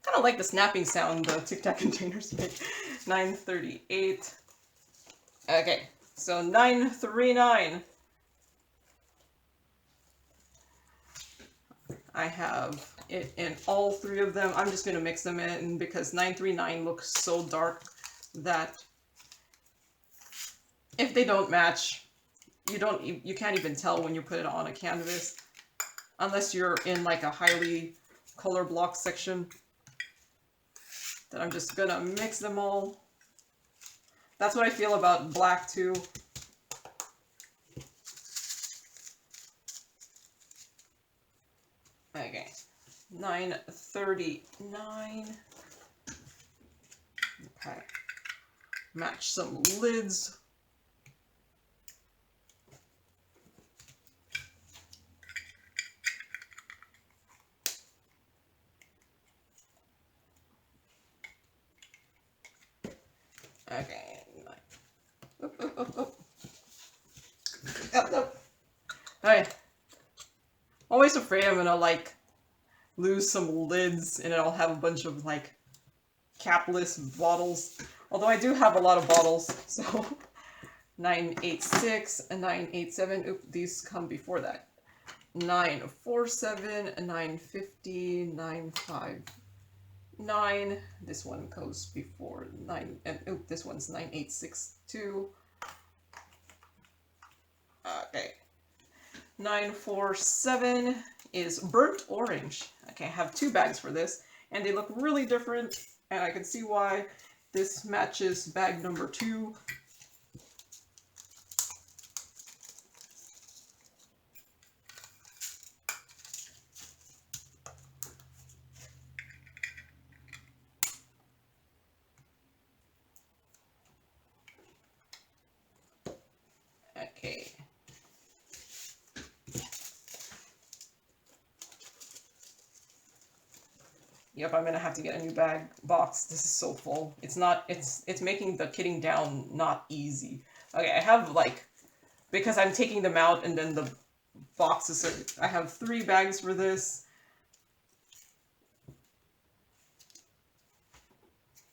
Kind of like the snapping sound the Tic-Tac containers make. 938. Okay, so 939. I have it in all 3 of them. I'm just going to mix them in because 939 looks so dark that if they don't match, you can't even tell when you put it on a canvas unless you're in like a highly color block section. Then I'm just gonna mix them all. That's what I feel about black too. Okay, 939. Okay, match some lids. Okay. Oh. Alright. Always afraid I'm gonna like lose some lids and I'll have a bunch of like capless bottles. Although I do have a lot of bottles, so 986 and 987. Oop, these come before that. 947, 950, 959. This one goes before 9, and oop, this one's 9862. Okay. 947 is burnt orange. Okay, I have 2 bags for this, and they look really different, and I can see why. This matches bag number 2. Okay. Yep, I'm gonna have to get a new bag box. This is so full. It's making the kitting down not easy. Okay, I have like, because I'm taking them out and then the boxes are, I have 3 bags for this.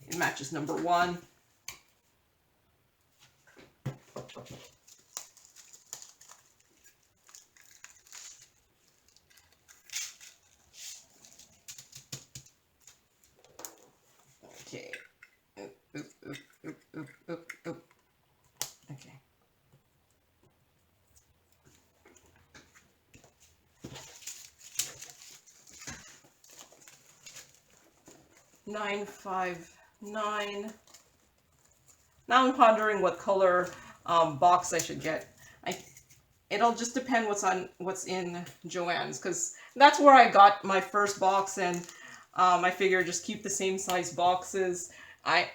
It matches number 1. Okay. Oop. Okay. $9.59. Now I'm pondering what color box I should get. it'll just depend what's in Joann's, because that's where I got my first box, and I figure just keep the same size boxes. I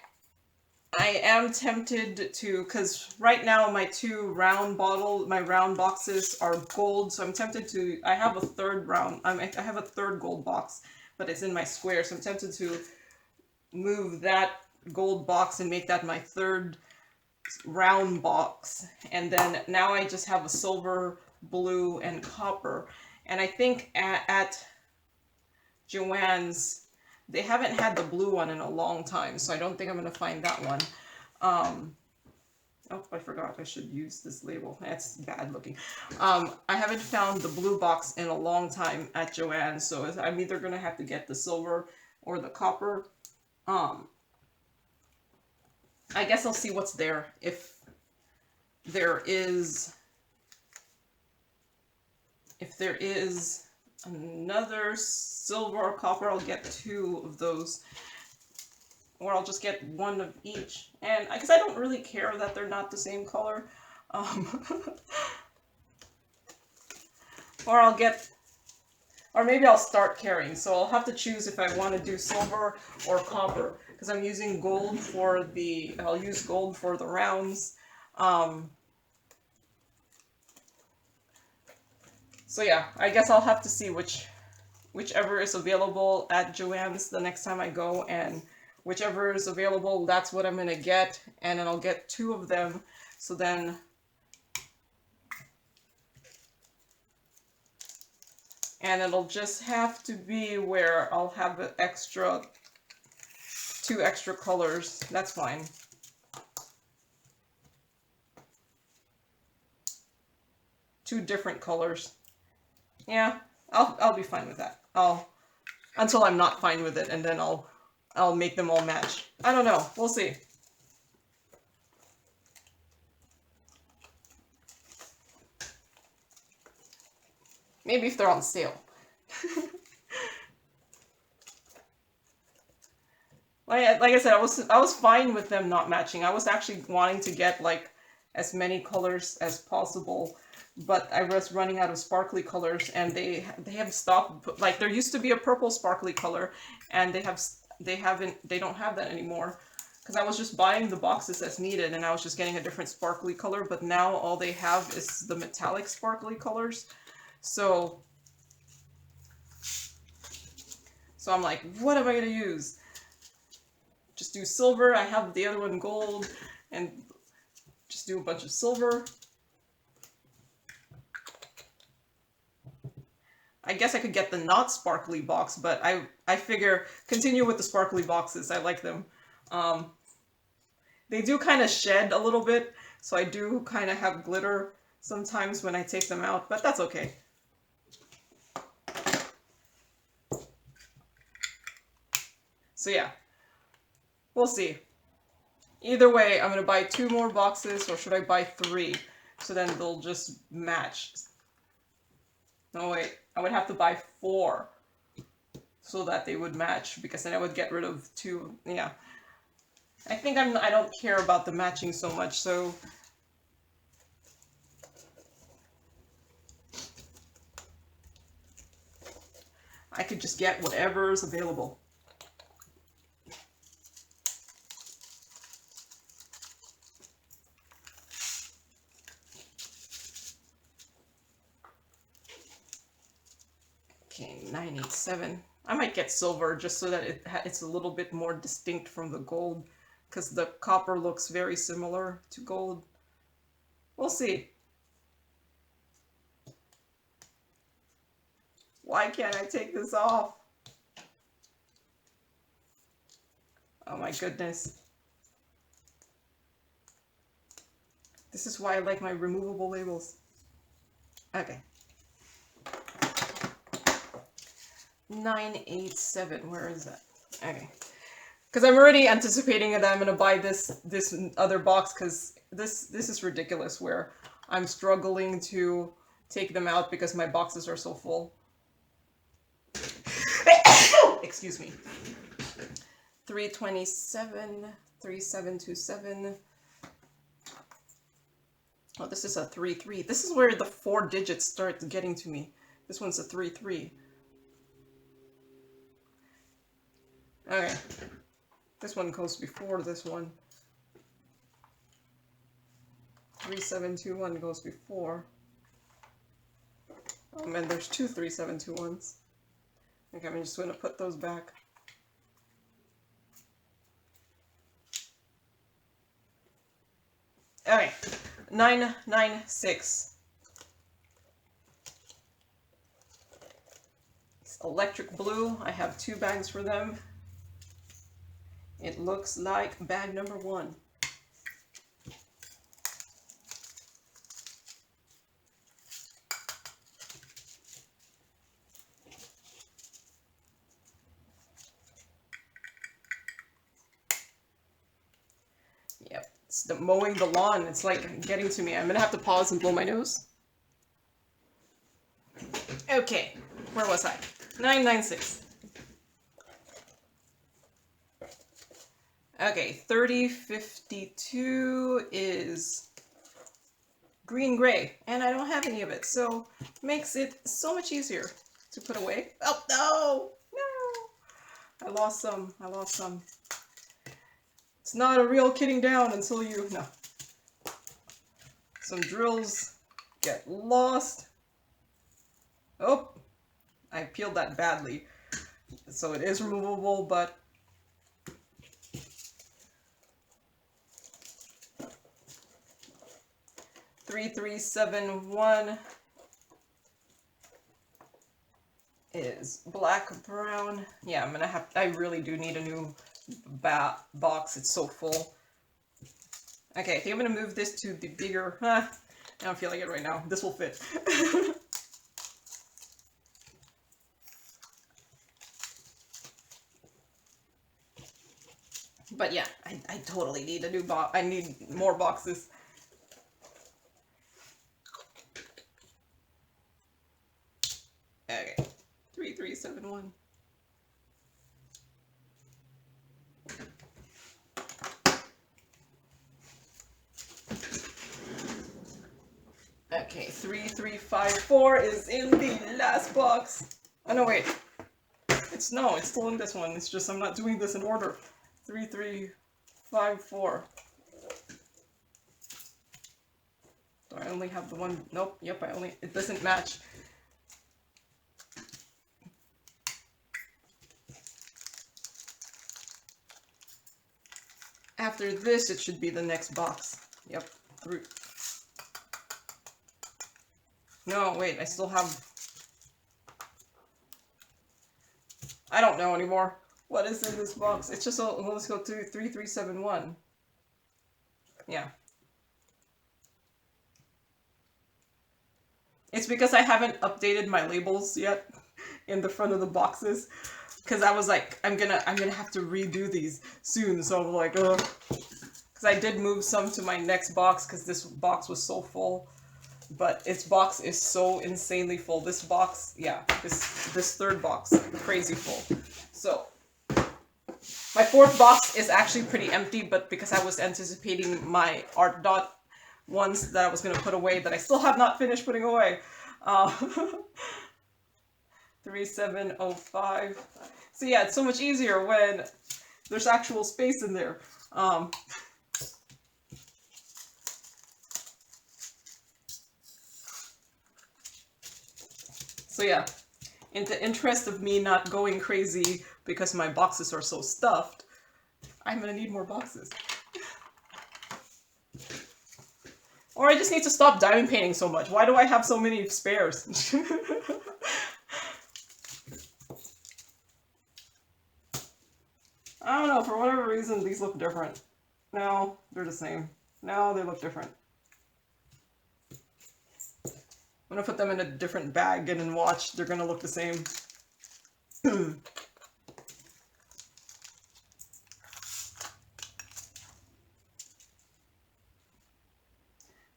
am tempted to, because right now my my round boxes are gold, so I'm tempted to, I have a third I have a third gold box, but it's in my square, so I'm tempted to move that gold box and make that my third round box. And then now I just have a silver, blue, and copper. And I think at Joann's, they haven't had the blue one in a long time, so I don't think I'm going to find that one. Oh, I forgot I should use this label. That's bad looking. I haven't found the blue box in a long time at Joann's, so I'm either going to have to get the silver or the copper. I guess I'll see what's there. If there is another silver or copper, I'll get 2 of those, or I'll just get 1 of each. And because I don't really care that they're not the same color, or maybe I'll start caring. So I'll have to choose if I want to do silver or copper, because I'm using gold for I'll use gold for the rounds. So yeah, I guess I'll have to see whichever is available at Joann's the next time I go, and whichever is available, that's what I'm gonna get, and then I'll get 2 of them. So then, and it'll just have to be where I'll have an extra 2 extra colors. That's fine. Two different colors. Yeah, I'll be fine with that. Until I'm not fine with it, and then I'll make them all match. I don't know. We'll see. Maybe if they're on sale. Like I said, I was fine with them not matching. I was actually wanting to get like as many colors as possible, but I was running out of sparkly colors, and they have stopped. Like, there used to be a purple sparkly color, and they don't have that anymore, because I was just buying the boxes as needed, and I was just getting a different sparkly color. But now all they have is the metallic sparkly colors. So I'm like, what am I gonna use? Just do silver. I have the other one gold, and just do a bunch of silver. I guess I could get the not sparkly box, but I figure continue with the sparkly boxes. I like them. They do kind of shed a little bit, so I do kind of have glitter sometimes when I take them out, but that's okay. So yeah, we'll see. Either way, I'm going to buy 2 more boxes, or should I buy 3? So then they'll just match. No, wait. I would have to buy 4 so that they would match, because then I would get rid of 2. Yeah. I think I don't care about the matching so much, so I could just get whatever is available. Okay, 987. I might get silver just so that it's a little bit more distinct from the gold, because the copper looks very similar to gold. We'll see. Why can't I take this off? Oh my goodness. This is why I like my removable labels. Okay. 987, where is that? Okay. Because I'm already anticipating that I'm going to buy this other box, because this is ridiculous, where I'm struggling to take them out because my boxes are so full. Excuse me. 327, 3727. Oh, this is a 3-3. This is where the 4 digits start getting to me. This one's a 3-3. Okay. This one goes before this one. 3721 goes before. And there's 2 3721s. Okay, I'm just going to put those back. Okay, 996. It's electric blue. I have 2 bags for them. It looks like bag number 1. Yep, it's the mowing the lawn. It's like getting to me. I'm gonna have to pause and blow my nose. Okay, where was I? 996. Okay, 3052 is green-gray, and I don't have any of it, so makes it so much easier to put away. Oh, no! No! I lost some. I lost some. It's not a real kidding down until you... No. Some drills get lost. Oh! I peeled that badly. So it is removable, but... 3371 is black brown. Yeah, I'm gonna have, I really do need a new box. It's so full. Okay, I think I'm gonna move this to the bigger, I don't feel like it right now. This will fit. But yeah, I totally need a new box. I need more boxes. Okay, 3371. Okay, 3354 is in the last box. Oh no, wait. It's still in this one. It's just I'm not doing this in order. 3354. Do I only have the one? Nope. Yep, it doesn't match. After this, it should be the next box. Yep. No, wait, I still have... I don't know anymore. What is in this box? It's just, let's go to 3371. Yeah. It's because I haven't updated my labels yet in the front of the boxes. Because I was like, I'm gonna have to redo these soon. So I'm like, ugh. Because I did move some to my next box because this box was so full. But its box is so insanely full. This box, yeah, this third box, crazy full. So, my fourth box is actually pretty empty, but because I was anticipating my art dot ones that I was going to put away that I still have not finished putting away. 3705. So yeah, it's so much easier when there's actual space in there. So yeah, in the interest of me not going crazy because my boxes are so stuffed, I'm gonna need more boxes. Or I just need to stop diamond painting so much. Why do I have so many spares? I don't know, for whatever reason these look different. No, they're the same. No, they look different. I'm gonna put them in a different bag and then watch. They're gonna look the same.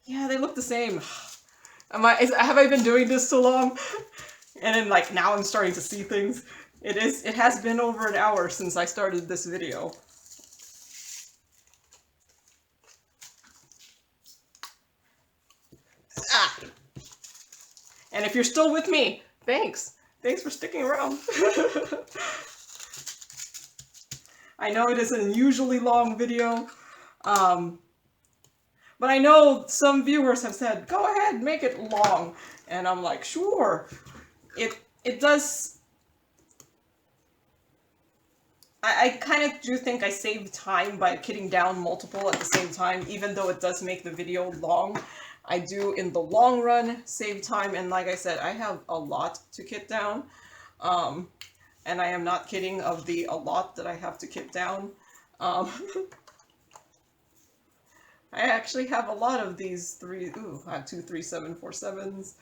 Yeah, they look the same. Have I been doing this so long? And then like now I'm starting to see things. It has been over an hour since I started this video. Ah! And if you're still with me, thanks. Thanks for sticking around. I know it is an unusually long video, but I know some viewers have said, go ahead, make it long. And I'm like, sure. It does... I kind of do think I save time by kitting down multiple at the same time, even though it does make the video long. I do, in the long run, save time, and like I said, I have a lot to kit down. And I am not kidding of the a lot that I have to kit down. I actually have a lot of these I have 2 3747s.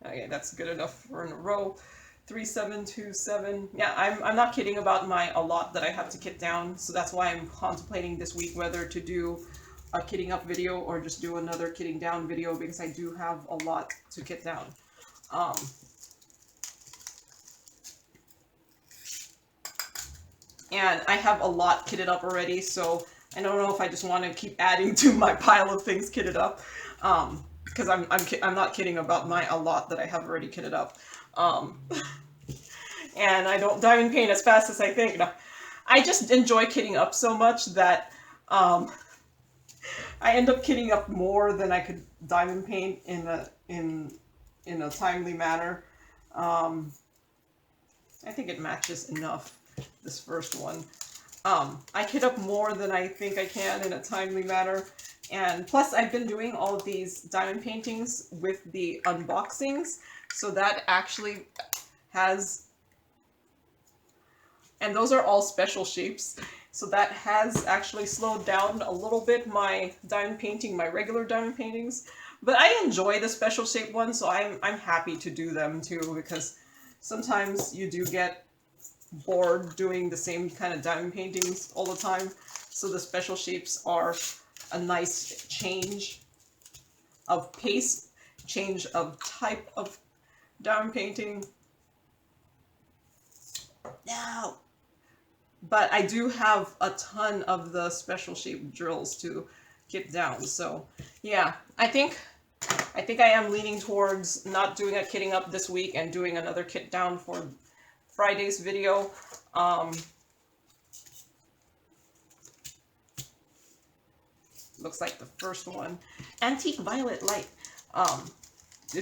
Okay, that's good enough for in a row. 3727. Yeah, I'm not kidding about my a lot that I have to kit down, so that's why I'm contemplating this week whether to do a kitting up video or just do another kitting down video, because I do have a lot to kit down. And I have a lot kitted up already, so I don't know if I just want to keep adding to my pile of things kitted up, because I'm not kidding about my a lot that I have already kitted up. And I don't diamond paint as fast as I think. No, I just enjoy kitting up so much that I end up kitting up more than I could diamond paint in a timely manner. I think it matches enough, this first one. I kit up more than I think I can in a timely manner. And plus I've been doing all of these diamond paintings with the unboxings, so that actually has, and those are all special shapes, so that has actually slowed down a little bit my diamond painting, my regular diamond paintings. But I enjoy the special shape ones, so I'm happy to do them too, because sometimes you do get bored doing the same kind of diamond paintings all the time. So the special shapes are a nice change of pace, change of type of diamond painting. No! But I do have a ton of the special shape drills to get down, so yeah, I think I am leaning towards not doing a kitting up this week and doing another kit down for Friday's video. Looks like the first one, Antique Violet Light.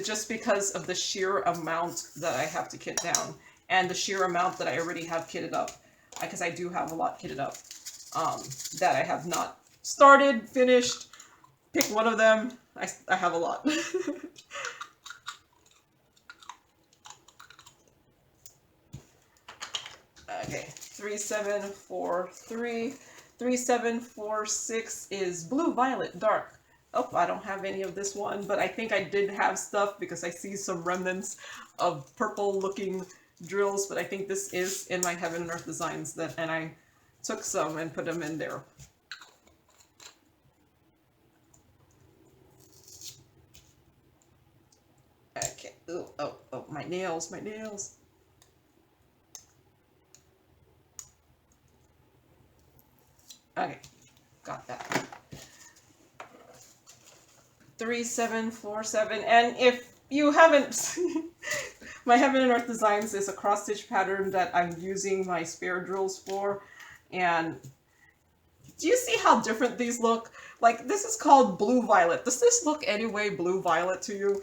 Just because of the sheer amount that I have to kit down, and the sheer amount that I already have kitted up, because I do have a lot kitted up that I have not started, finished. Pick one of them. I have a lot. Okay, 3743. 3746 is Blue Violet Dark. Oh, I don't have any of this one, but I think I did have stuff because I see some remnants of purple looking drills, but I think this is in my Heaven and Earth Designs, and I took some and put them in there. Okay, ooh, oh, my nails, my nails. Okay, got that. 3747, and if you haven't, my Heaven and Earth Designs is a cross stitch pattern that I'm using my spare drills for, and do you see how different these look? Like, this is called Blue Violet. Does this look anyway Blue Violet to you?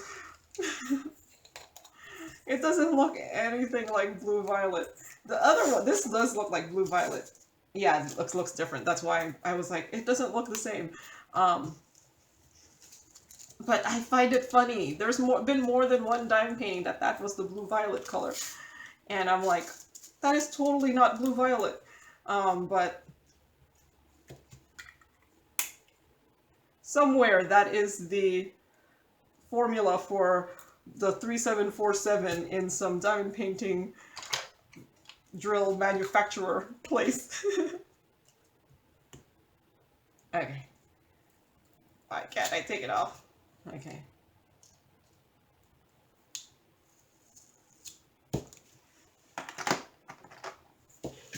It doesn't look anything like Blue Violet. The other one, this does look like Blue Violet. Yeah, it looks different. That's why I was like, it doesn't look the same. But I find it funny. There's been more than one diamond painting that was the Blue Violet color. And I'm like, that is totally not Blue Violet. But somewhere that is the formula for the 3747 in some diamond painting drill manufacturer place. Okay. Why can't I take it off? Okay.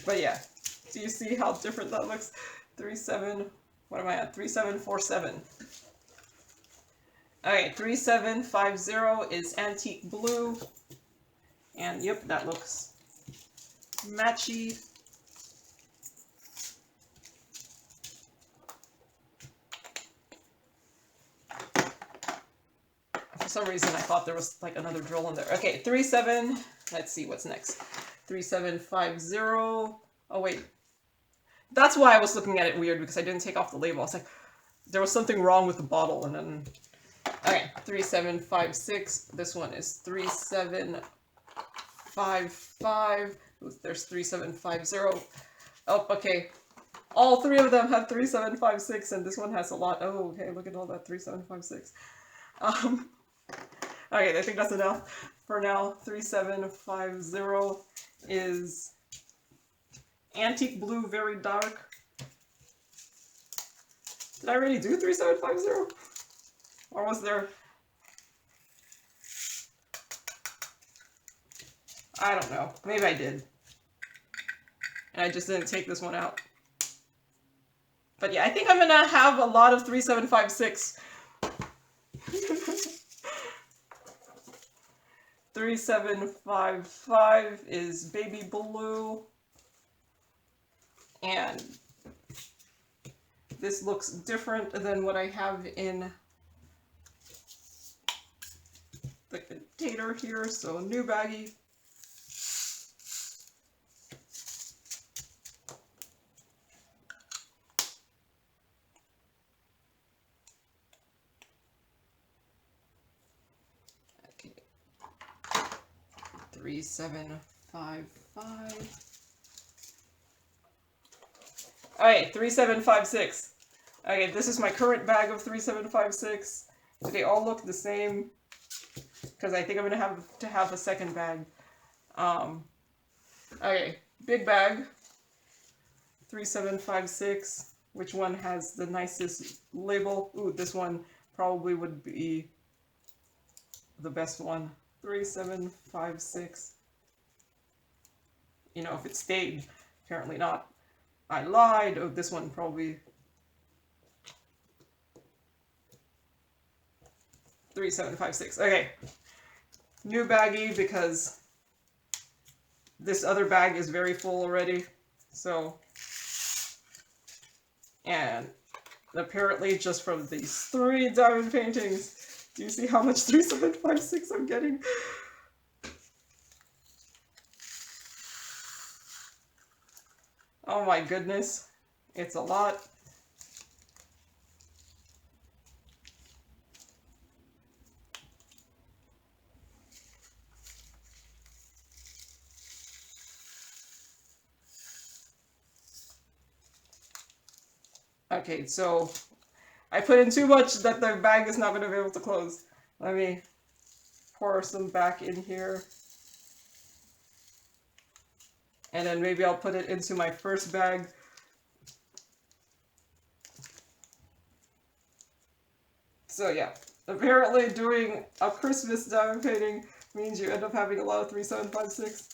But yeah, do you see how different that looks? 37, what am I at? 3747. Okay, 3750 is antique blue. And yep, that looks matchy. For some reason, I thought there was like another drill in there. Okay, 37. Let's see what's next. 3750. Oh, wait. That's why I was looking at it weird, because I didn't take off the label. I was like, there was something wrong with the bottle, and then... Okay, 3756. This one is 3755. There's 3750. Oh, okay. All three of them have 3756, and this one has a lot. Oh, okay, look at all that 3756. Okay, I think that's enough for now. 3750 is antique blue, very dark. Did I already do 3750? Or was there... I don't know. Maybe I did. And I just didn't take this one out. But yeah, I think I'm gonna have a lot of 3756. 3755 is baby blue. And this looks different than what I have in the container here, so new baggie. Okay. 3755. Alright, 3756. Okay, this is my current bag of 3756. Do they all look the same? Because I think I'm gonna have to have a second bag. Okay, big bag. 3756. Which one has the nicest label? Ooh, this one probably would be the best one. 3756. You know, if it stayed. Apparently not. I lied. Oh, this one probably. 3756. Okay. New baggie, because this other bag is very full already. So, and apparently just from these 3 diamond paintings, do you see how much 3756 I'm getting? Oh my goodness, it's a lot. Okay, so I put in too much that the bag is not going to be able to close. Let me pour some back in here. And then maybe I'll put it into my first bag. So yeah, apparently doing a Christmas diamond painting means you end up having a lot of 3756.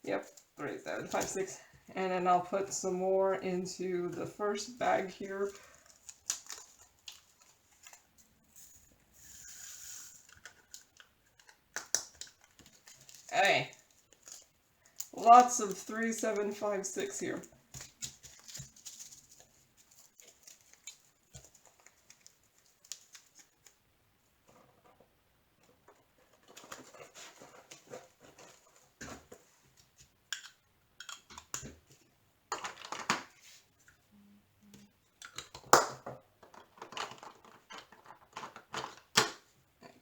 Yep, 3756. And then I'll put some more into the first bag here. Okay. Lots of 3756 here.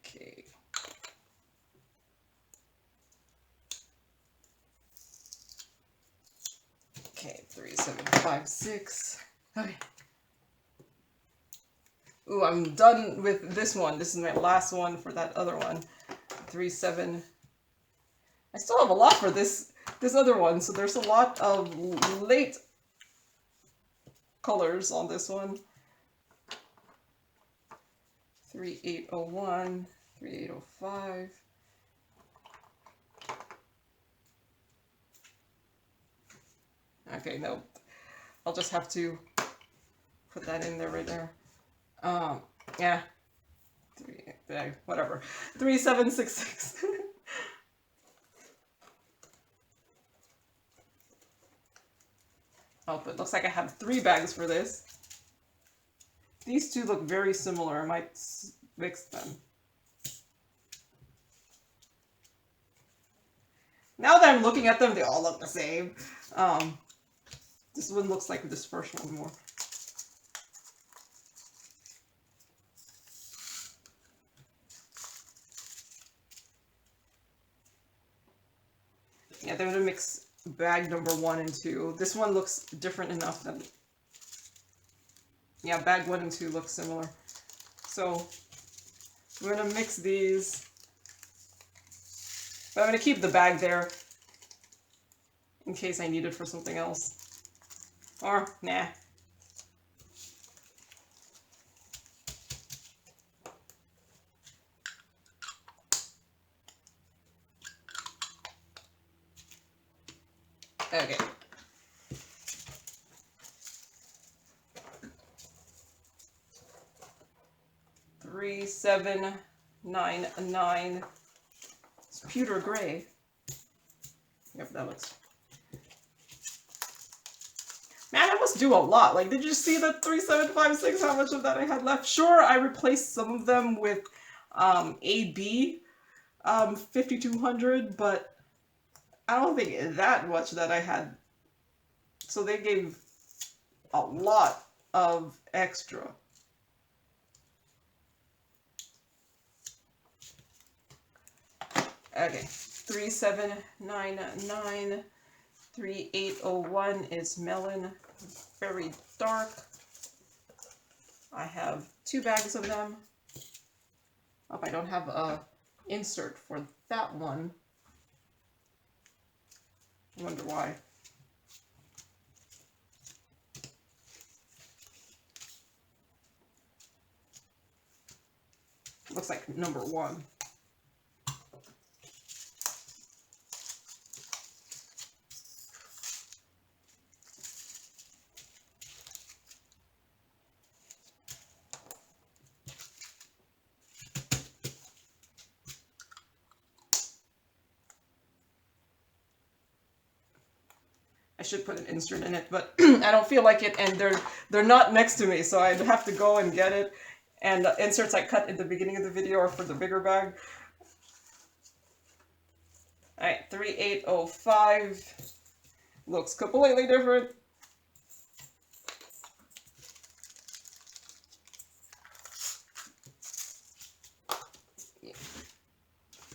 Okay. Okay, 3756. Okay. Ooh, I'm done with this one. This is my last one for that other one. 37. I still have a lot for this other one, so there's a lot of late colors on this one. 3801, 3805. Okay, no. I'll just have to put that in there right there. Yeah. 38. bag, whatever. 3766. Oh, but it looks like I have 3 bags for this. These two look very similar. I might mix them. Now that I'm looking at them, they all look the same. This one looks like this first one more. Yeah, they're gonna mix bag number 1 and 2. This one looks different enough that, yeah, bag 1 and 2 look similar. So we're gonna mix these. But I'm gonna keep the bag there in case I need it for something else. Or, nah. Okay. Three, 7, 9, 9. It's pewter gray. Yep, that looks. Man, I must do a lot. Like, did you see the 3756? How much of that I had left? Sure, I replaced some of them with AB 5200, but I don't think that much that I had. So they gave a lot of extra. Okay, 3799, 3801 is melon, very dark. I have 2 bags of them. Hope I don't have a insert for that one. I wonder why. Looks like number 1. I should put an insert in it, but I don't feel like it, and they're not next to me, so I'd have to go and get it. And the inserts I cut at the beginning of the video are for the bigger bag. Alright, 3805 looks completely different.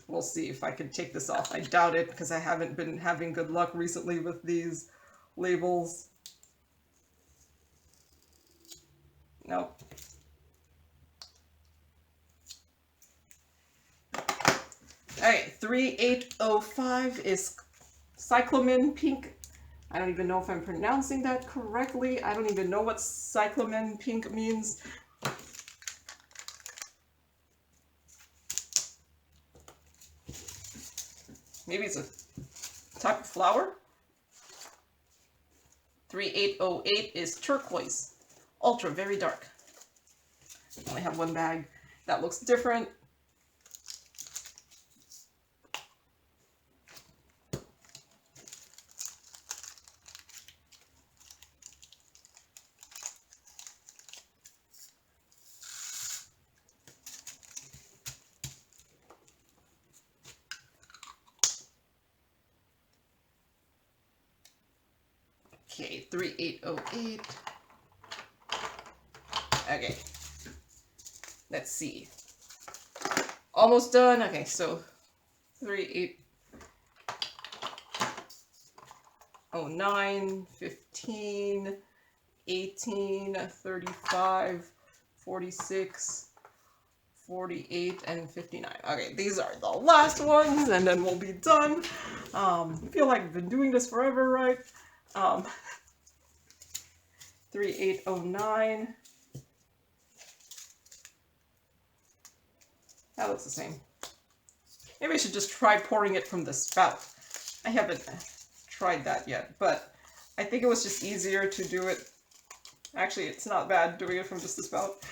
We'll see if I can take this off. I doubt it, because I haven't been having good luck recently with these labels. Nope. Alright, 3805 is cyclamen pink. I don't even know if I'm pronouncing that correctly. I don't even know what cyclamen pink means. Maybe it's a type of flower. 3808 is turquoise. Ultra, very dark. I only have 1 bag. That looks different. Okay, 3808. Okay. Let's see. Almost done. Okay, so 3809, 15, 18, 35, 46, 48, and 59. Okay, these are the last ones, and then we'll be done. I feel like I've been doing this forever, right? 3809. That looks the same. Maybe I should just try pouring it from the spout. I haven't tried that yet, but I think it was just easier to do it. Actually, it's not bad doing it from just the spout.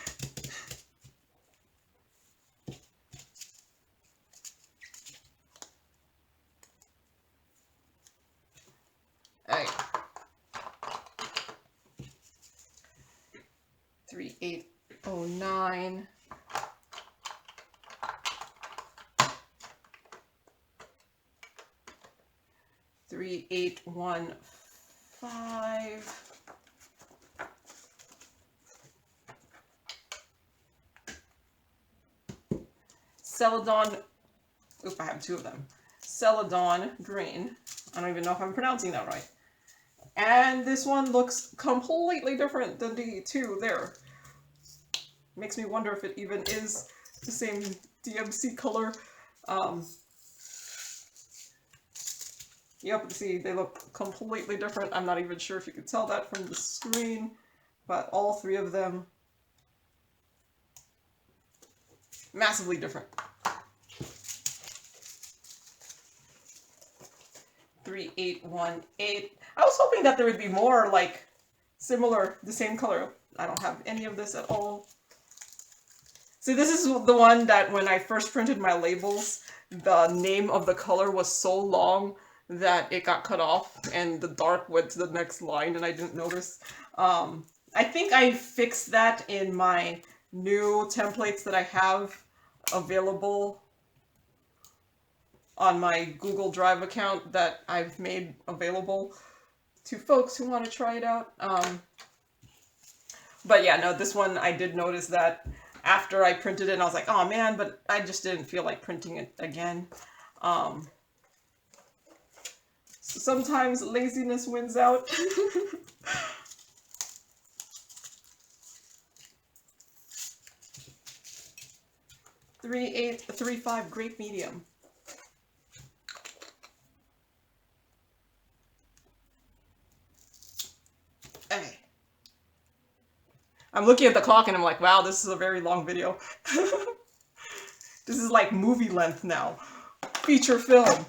3809. $3815. Celadon. Oop, I have two of them. Celadon green. I don't even know if I'm pronouncing that right. And this one looks completely different than the two there. Makes me wonder if it even is the same DMC color. Yep, see, they look completely different. I'm not even sure if you could tell that from the screen, but all three of them massively different. 3818. I was hoping that there would be more like similar, the same color. I don't have any of this at all. See, this is the one that when I first printed my labels, the name of the color was so long that it got cut off and the dark went to the next line and I didn't notice. I think I fixed that in my new templates that I have available on my Google Drive account that I've made available to folks who want to try it out. But yeah, no, this one I did notice that after I printed it and I was like, oh man, but I just didn't feel like printing it again. So sometimes laziness wins out. 3835 grape medium. Okay. I'm looking at the clock and I'm like, wow, this is a very long video. This is like movie length now. Feature film.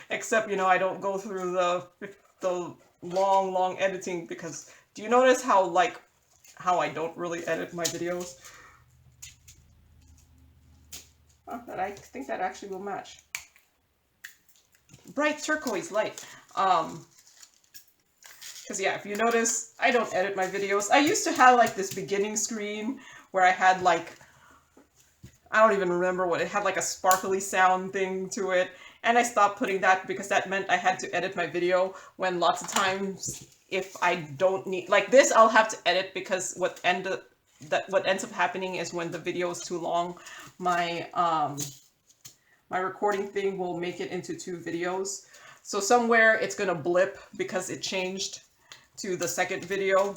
Except, you know, I don't go through the long editing because do you notice how I don't really edit my videos? Oh, I think that actually will match. Bright turquoise light. Because yeah, if you notice, I don't edit my videos. I used to have like this beginning screen where I had like, I don't even remember what, it had like a sparkly sound thing to it. And I stopped putting that because that meant I had to edit my video when lots of times if I don't need, like this I'll have to edit because what ends up happening is when the video is too long, my my recording thing will make it into two videos. So somewhere it's gonna blip because it changed to the second video.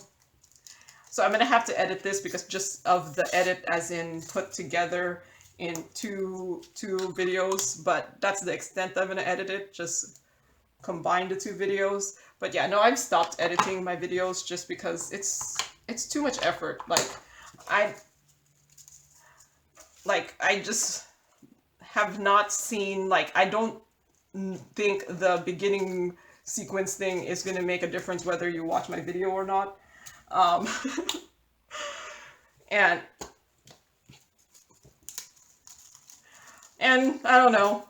So I'm gonna have to edit this because just of the edit as in put together in two videos, but that's the extent I'm gonna edit it, just combine the two videos. But yeah, no, I've stopped editing my videos just because it's too much effort. I just have not seen, like, I don't think the beginning sequence thing is going to make a difference whether you watch my video or not. And I don't know,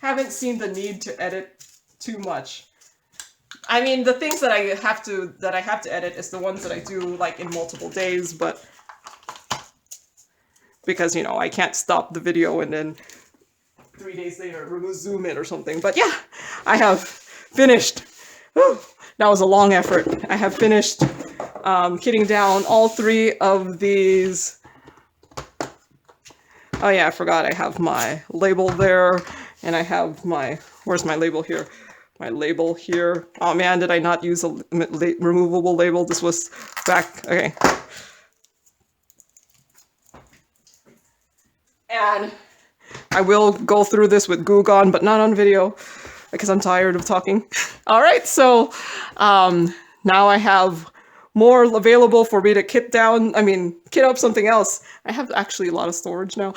haven't seen the need to edit too much. I mean, the things that I have to edit is the ones that I do like in multiple days, but because, you know, I can't stop the video and then 3 days later resume it or something. But yeah, I have finished. Whew, that was a long effort. I have finished kitting down all three of these. Oh yeah, I forgot I have my label there, and I have my, where's my label here? My label here. Oh man, did I not use a removable label? This was back, okay. And I will go through this with Goo Gone, but not on video because I'm tired of talking. All right, so now I have more available for me to kit up something else. I have actually a lot of storage now.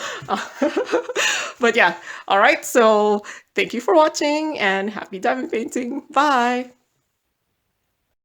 But yeah, all right, so thank you for watching and happy diamond painting. Bye.